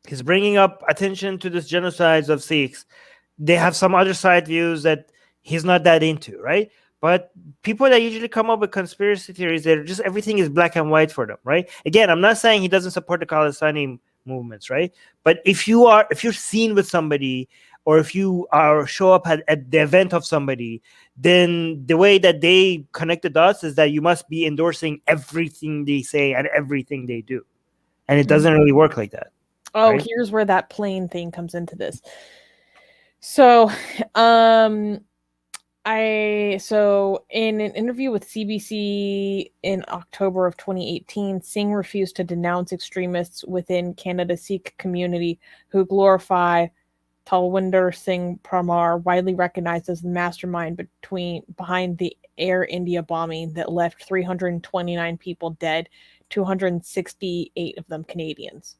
he's bringing up attention to this genocides of Sikhs. They have some other side views that he's not that into, right? But people that usually come up with conspiracy theories, they're just everything is black and white for them, right? Again, I'm not saying he doesn't support the Khalistani movements, right? But if you're seen with somebody, or if you show up at the event of somebody, then the way that they connect the dots is that you must be endorsing everything they say and everything they do. And it doesn't really work like that. Oh, right? Here's where that plane thing comes into this. So, in an interview with CBC in October of 2018, Singh refused to denounce extremists within Canada's Sikh community who glorify Talwinder Singh Parmar, widely recognized as the mastermind behind the Air India bombing that left 329 people dead, 268 of them Canadians.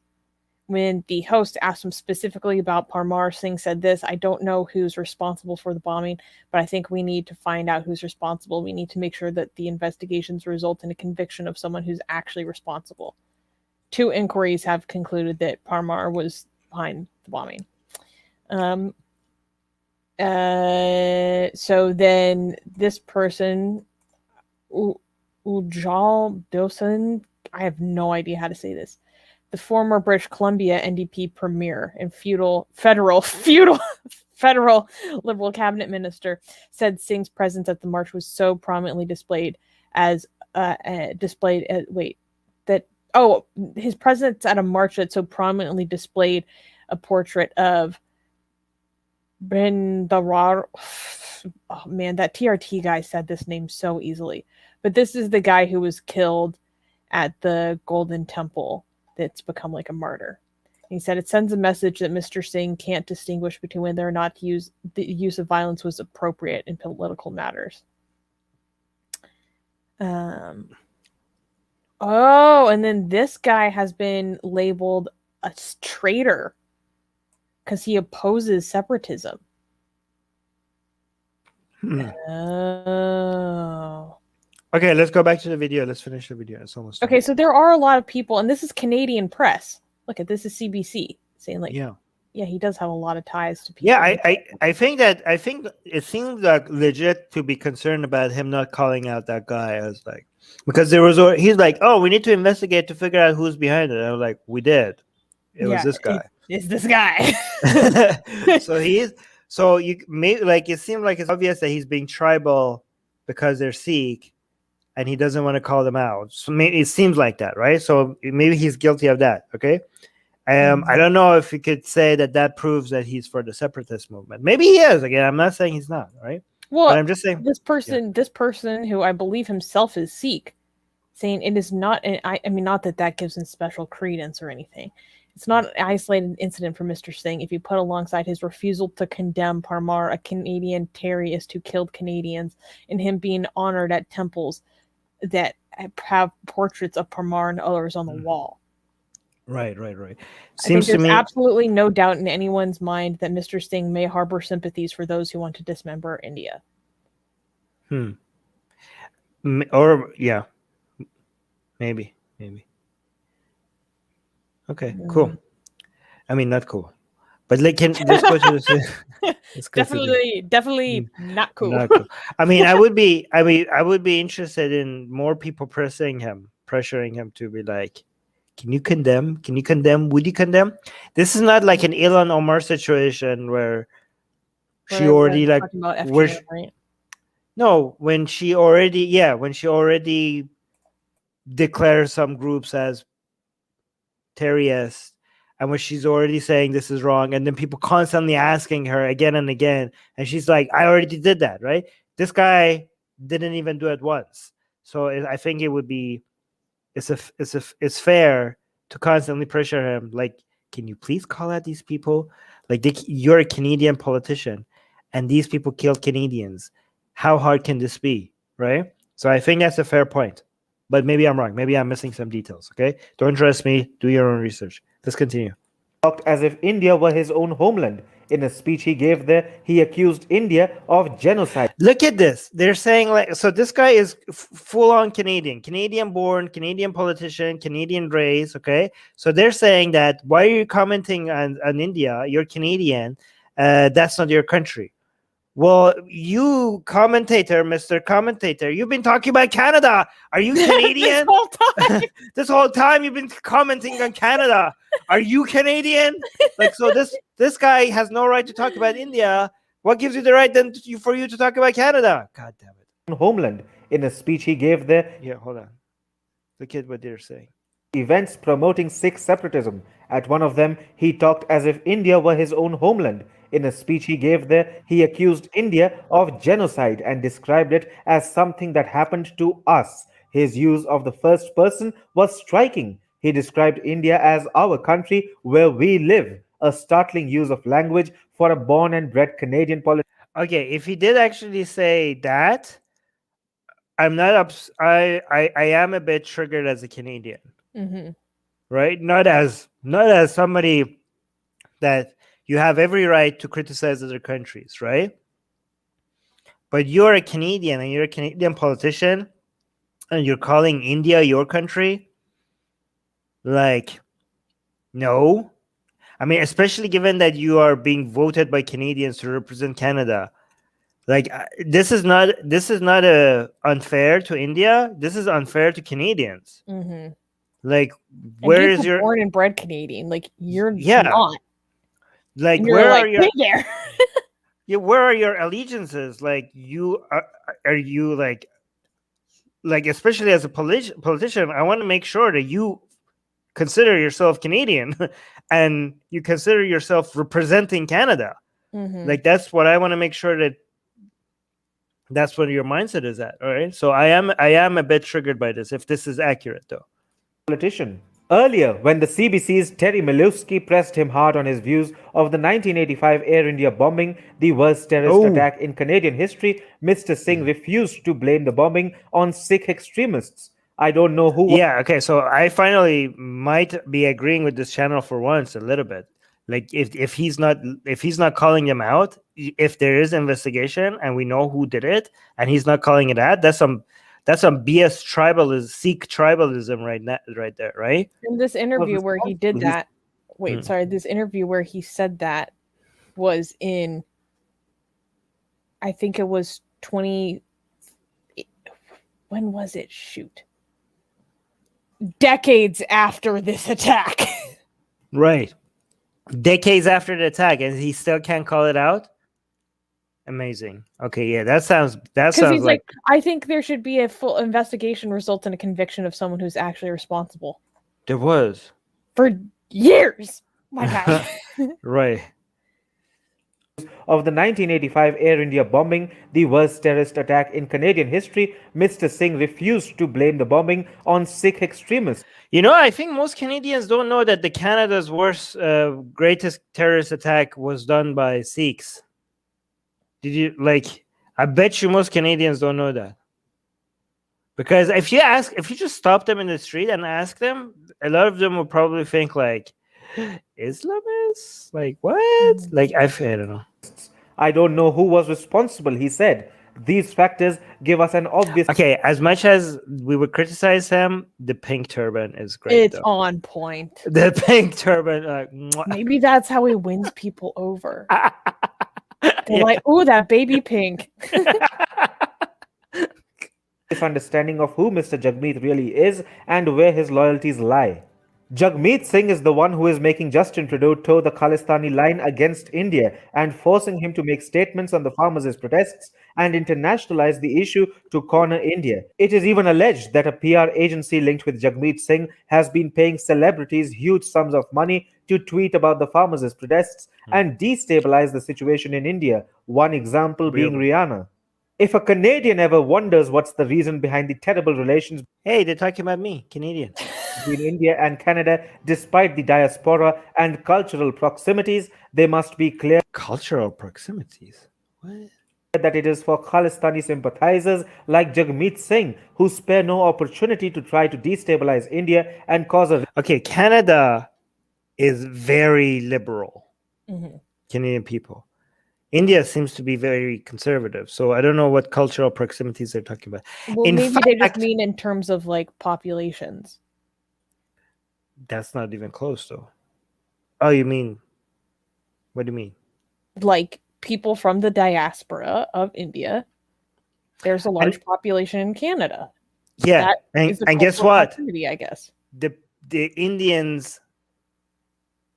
When the host asked him specifically about Parmar, Singh said this: "I don't know who's responsible for the bombing, but I think we need to find out who's responsible. We need to make sure that the investigations result in a conviction of someone who's actually responsible." 2 inquiries have concluded that Parmar was behind the bombing. So then this person, Ujjal Dosan, I have no idea how to say this, the former British Columbia NDP premier and federal Liberal cabinet minister, said Singh's presence at the march was so prominently displayed his presence at a march that so prominently displayed a portrait of Brindarar. Oh man, that TRT guy said this name so easily. But this is the guy who was killed at the Golden Temple that's become like a martyr. He said it sends a message that Mr. Singh can't distinguish between whether or not the use of violence was appropriate in political matters. And then this guy has been labeled a traitor because he opposes separatism. Oh. Okay, let's go back to the video. Let's finish the video. It's almost okay. So there are a lot of people, and this is Canadian press. Look at this is CBC saying like, yeah, he does have a lot of ties to people. Yeah, I think it seems like legit to be concerned about him not calling out that guy as like, because he's like, oh, we need to investigate to figure out who's behind it. And I was like, we did. It was this guy. It's this guy. So you may like it seemed like it's obvious that he's being tribal because they're Sikh, and he doesn't want to call them out. So maybe it seems like that, right? So maybe he's guilty of that. Okay. I don't know if you could say that proves that he's for the separatist movement. Maybe he is. Again, I'm not saying he's not, right? Well, but I'm just saying this person who I believe himself is Sikh, saying it is not. I mean, not that gives him special credence or anything. It's not an isolated incident for Mr. Singh. If you put alongside his refusal to condemn Parmar, a Canadian terrorist who killed Canadians, and him being honored at temples that have portraits of Parmar and others on the wall. Right. I think Seems to there's me. absolutely no doubt in anyone's mind that Mr. Singh may harbor sympathies for those who want to dismember India. Or yeah, maybe. Okay, cool. I mean, not cool, but like, let's go to this. Let's go to this. Definitely not cool. Not cool. I mean, I would be interested in more people pressuring him to be like, can you condemn? Would you condemn? This is not like an Elon Omar situation where she We're already like talking about where FGM, right? no, when she already declares some groups as terrorists, and when she's already saying this is wrong, and then people constantly asking her again and again, and she's like, I already did that, right? This guy didn't even do it once. So I think it would be it's fair to constantly pressure him, like, can you please call out these people? Like, you're a Canadian politician and these people killed Canadians. How hard can this be, right? So I think that's a fair point, but maybe I'm wrong. Maybe I'm missing some details. Okay, don't trust me, do your own research. Let's continue. Talked as if India were his own homeland. In a speech he gave there, he accused India of genocide. Look at this. They're saying, like, so this guy is full-on Canadian born, Canadian politician, Canadian race. Okay, so they're saying that, why are you commenting on India? You're Canadian. That's not your country. Well, you commentator, Mr. Commentator, you've been talking about Canada. Are you Canadian? This whole time. This whole time you've been commenting on Canada. Are you Canadian? Like, so this guy has no right to talk about India. What gives you the right then for you to talk about Canada? God damn it. Homeland. In a speech he gave there, Yeah, hold on. Look at what they're saying. events promoting Sikh separatism. At one of them, he talked as if India were his own homeland. In a speech he gave there, he accused India of genocide and described it as something that happened to us. His use of the first person was striking. He described India as our country where we live, a startling use of language for a born and bred Canadian politician. Okay, if he did actually say that, I'm not I am a bit triggered as a Canadian. Mm-hmm. Right? Not as somebody that you have every right to criticize other countries, right? But you're a Canadian and you're a Canadian politician and you're calling India your country. Like, no. I mean, especially given that you are being voted by Canadians to represent Canada. Like, this is not unfair to India. This is unfair to Canadians. Mm-hmm. Like, And where he's is a your born and bred Canadian? Like, you're Yeah. not. like And you're where like, are your "Hey there." yeah, where are your allegiances? Like, you are you like especially as a politician, I want to make sure that you consider yourself Canadian and you consider yourself representing Canada. Mhm. Like, that's what I want to make sure that's what your mindset is at. All right. So I am a bit triggered by this, if this is accurate though. Politician. Earlier, when the CBC's Terry Milewski pressed him hard on his views of the 1985 Air India bombing, the worst terrorist attack in Canadian history, Mr. Singh refused to blame the bombing on Sikh extremists. I don't know who. Yeah, okay, so I finally might be agreeing with this channel for once a little bit. Like, if he's not calling them out, if there is investigation and we know who did it and he's not calling it out, that's some BS Sikh tribalism right there, right? In this interview where he did that, this interview where he said that was in, I think it was when was it? Shoot. Decades after this attack. Right. Decades after the attack, and he still can't call it out? Amazing. Okay, yeah, that sounds he's like, I think there should be a full investigation result in a conviction of someone who's actually responsible. There was. For years. My God. Right. Of the 1985 Air India bombing, the worst terrorist attack in Canadian history, Mr. Singh refused to blame the bombing on Sikh extremists. You know, I think most Canadians don't know that the Canada's greatest terrorist attack was done by Sikhs. Did you, like, I bet you most Canadians don't know that. Because if you just stop them in the street and ask them, a lot of them will probably think like, Islamists? Like what? Like I don't know. I don't know who was responsible, he said. These factors give us an obvious. Okay, as much as we would criticize him, the pink turban is great. It's though. on point. The pink turban, mwah. Maybe that's how he wins people over. They're Yeah. like, "Ooh, that baby pink." Understanding of who Mr. Jagmeet really is and where his loyalties lie. Jagmeet Singh is the one who is making Justin Trudeau toe the Khalistani line against India and forcing him to make statements on the farmers' protests and internationalize the issue to corner India. It is even alleged that a PR agency linked with Jagmeet Singh has been paying celebrities huge sums of money to tweet about the farmers' protests and destabilize the situation in India, one example being Rihanna. If a Canadian ever wonders what's the reason behind the terrible relations Hey, they're talking about me, Canadian. between India and Canada, despite the diaspora and cultural proximities, they must be clear Cultural proximities. What? that it is for Khalistani sympathizers like Jagmeet Singh who spare no opportunity to try to destabilize India and cause a. Okay, Canada is very liberal. Mhm. Canadian people. India seems to be very conservative. So I don't know what cultural proximities they're talking about. Well, In maybe they just fact- mean in terms of like populations. That's not even close, though. Oh, you mean? What do you mean? Like people from the diaspora of India. There's a large population in Canada. Yeah, That and, is a and guess cultural what? proximity, I guess. The Indians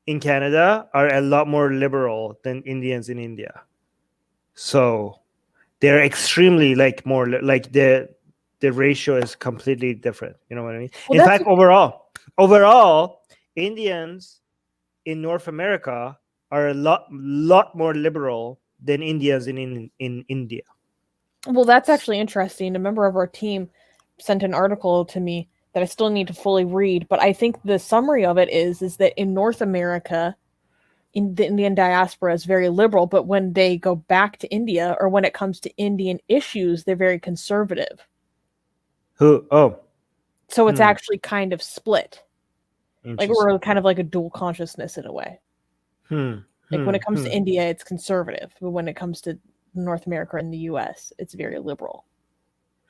in Canada are a lot more liberal than Indians in India. So they're extremely like more like the ratio is completely different. You know what I mean? Well, In that's fact, overall, Indians in North America are a lot more liberal than Indians in India. Well, that's actually interesting. A member of our team sent an article to me that I still need to fully read, but I think the summary of it is that in North America, in the Indian diaspora is very liberal, but when they go back to India or when it comes to Indian issues, they're very conservative. Who? Oh, So it's actually kind of split. Like interesting. we're kind of like a dual consciousness in a way. Like when it comes to India, it's conservative, but when it comes to North America and the US, it's very liberal.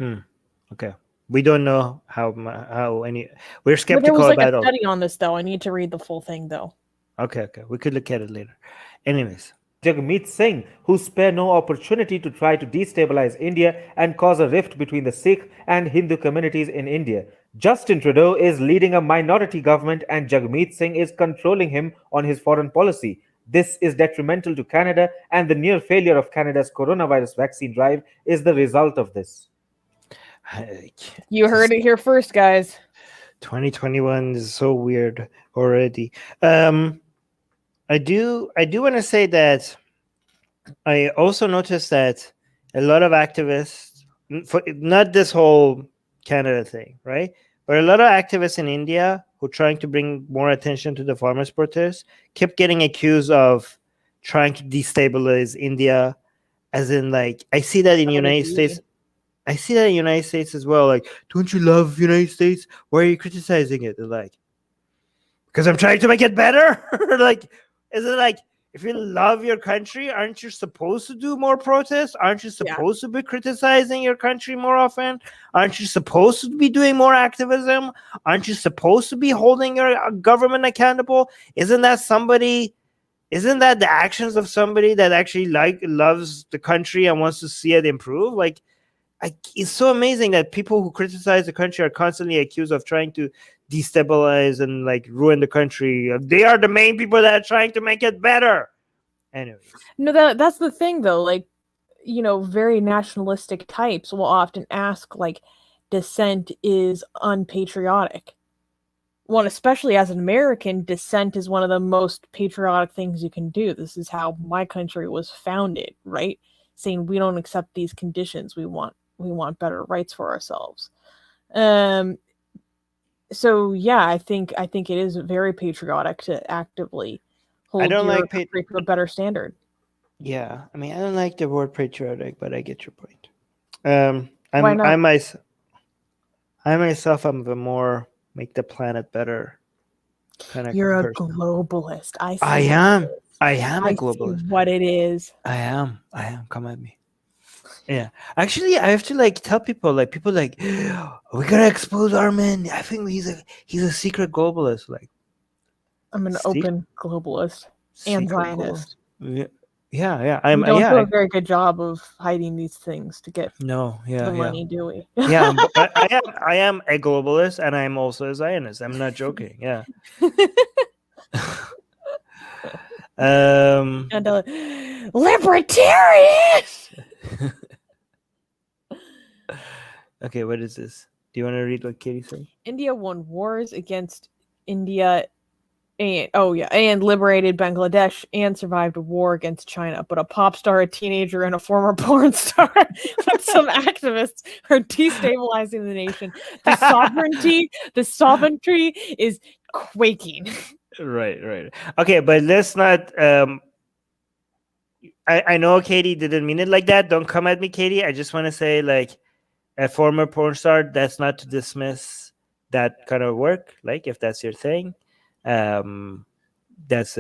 Okay. We don't know how any. We're But skeptical there was like about a all. study on this, though. I need to read the full thing, though. Okay. We could look at it later. Anyways, Jagmeet Singh, who spare no opportunity to try to destabilize India and cause a rift between the Sikh and Hindu communities in India. Justin Trudeau is leading a minority government and Jagmeet Singh is controlling him on his foreign policy. This is detrimental to Canada, and the near failure of Canada's coronavirus vaccine drive is the result of this. You heard it here first, guys. 2021 is so weird already. I do want to say that I also noticed that a lot of activists, not this whole Canada thing, right? But a lot of activists in India who are trying to bring more attention to the farmers' protests kept getting accused of trying to destabilize India, as in like I see that in the United States. I see that in the United States as well. Like, don't you love United States? Why are you criticizing it? They're like, because I'm trying to make it better. Like, is it like, if you love your country, aren't you supposed to do more protests? Aren't you supposed to be criticizing your country more often? Aren't you supposed to be doing more activism? Aren't you supposed to be holding your government accountable? Isn't that the actions of somebody that actually loves the country and wants to see it improve? Like, it's so amazing that people who criticize the country are constantly accused of trying to destabilize and like ruin the country. They are the main people that are trying to make it better. Anyways. No, that's the thing, though. Like, very nationalistic types will often ask, like, dissent is unpatriotic. Well, especially as an American, dissent is one of the most patriotic things you can do. This is how my country was founded, right? Saying we don't accept these conditions. We want better rights for ourselves. So yeah, I think it is very patriotic to actively hold your country to a better standard. Yeah, I mean, I don't like the word patriotic, but I get your point. Why not? I myself am the more make the planet better kind of You're a person. globalist. I see. I what am. it is. I am I a see globalist. what it is. I am. Come at me. Yeah. Actually, I have to like tell people we gotta expose Armin. I think he's a secret globalist. Like I'm an secret, open globalist and Zionist. globalist. Yeah. We don't do a very good job of hiding these things to get No. the money, do we? Yeah. But I am a globalist, and I'm also a Zionist. I'm not joking. Yeah. And libertarian. Okay, what is this? Do you want to read what Katie said? India won wars against India and liberated Bangladesh and survived a war against China. But a pop star, a teenager, and a former porn star with some activists are destabilizing the nation. The sovereignty is quaking. Right. Okay, but let's not. I know Katie didn't mean it like that. Don't come at me, Katie. I just want to say, like, a former porn star. That's not to dismiss that kind of work. Like, if that's your thing, that's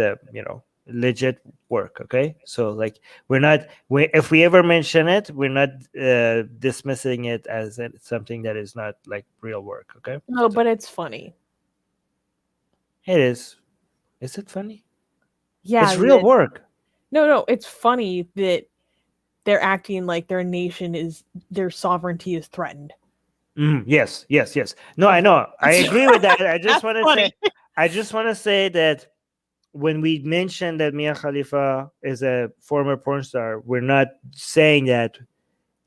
legit work. Okay, so like if we ever mention it, we're not dismissing it as something that is not like real work. Okay. No, but it's funny. It is. Is it funny? Yeah, it's real work. No, it's funny that they're acting like their sovereignty is threatened. Yes. No, I know. I agree with that. I just want to say. I just want to say that when we mention that Mia Khalifa is a former porn star, we're not saying that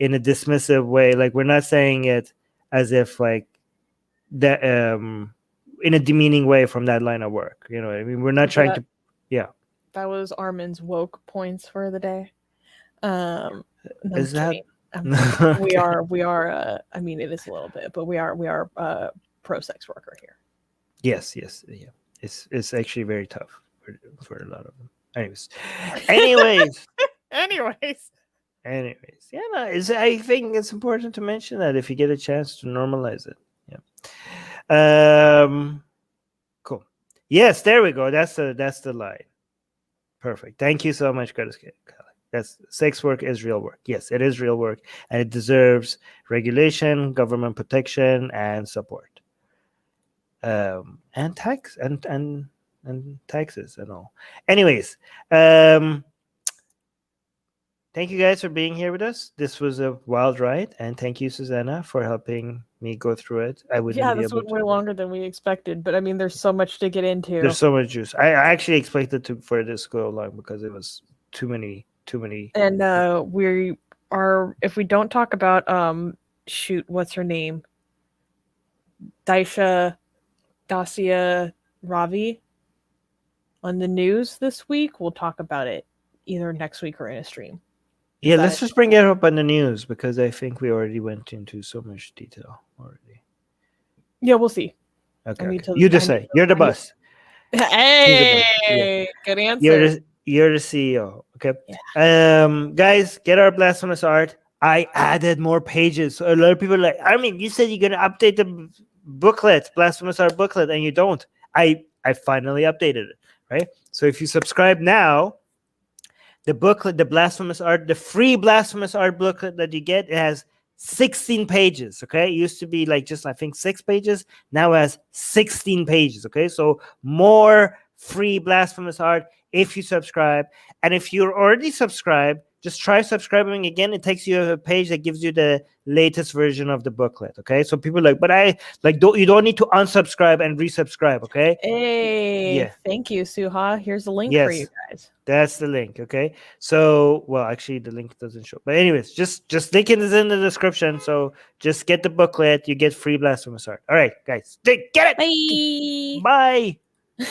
in a dismissive way. Like, we're not saying it as if like that in a demeaning way from that line of work. You know what I mean? We're not trying to. Yeah. That was Armin's woke points for the day. No, is that? We are. I mean, it is a little bit, but we are pro sex worker here. Yes, yeah. It's actually very tough for a lot of them. Anyways. Yeah, no, I think it's important to mention that if you get a chance to normalize it. Yeah. Cool. Yes, there we go. That's the line. Perfect. Thank you so much, Greta. That's sex work is real work. Yes, it is real work, and it deserves regulation, government protection, and support. And tax and taxes and all. Anyways, thank you guys for being here with us. This was a wild ride, and thank you, Susanna, for helping me go through it. I wouldn't. Yeah, this went way longer than we expected, but I mean, there's so much to get into. There's so much juice. I actually expected for this to go long because it was too many. And if we don't talk about what's her name? Dacia Ravi on the news this week, we'll talk about it either next week or in a stream. Yeah, let's just bring it up on the news because I think we already went into so much detail already. Yeah, we'll see. Okay. You decide. You're the boss. Hey, good answer. You're the CEO. Okay. Yeah. Guys, get our blasphemous art. I added more pages. So a lot of people are like, Armin, you said you're gonna update the booklet, blasphemous art booklet, and you don't. I finally updated it, right? So if you subscribe now, the booklet, the blasphemous art, the free blasphemous art booklet that you get, it has 16 pages. Okay, it used to be like just I think 6 pages. Now it has 16 pages. Okay, so more free blasphemous art if you subscribe. And if you're already subscribed, just try subscribing again. It takes you to a page that gives you the latest version of the booklet. Okay, so people are like, but you don't need to unsubscribe and resubscribe. Okay. Hey, yeah. Thank you, Suha. Here's the link for you guys. That's the link. Okay. So, well, actually, the link doesn't show. But anyways, just link it is in the description. So just get the booklet. You get free blasphemous art. All right, guys, get it. Bye. Bye.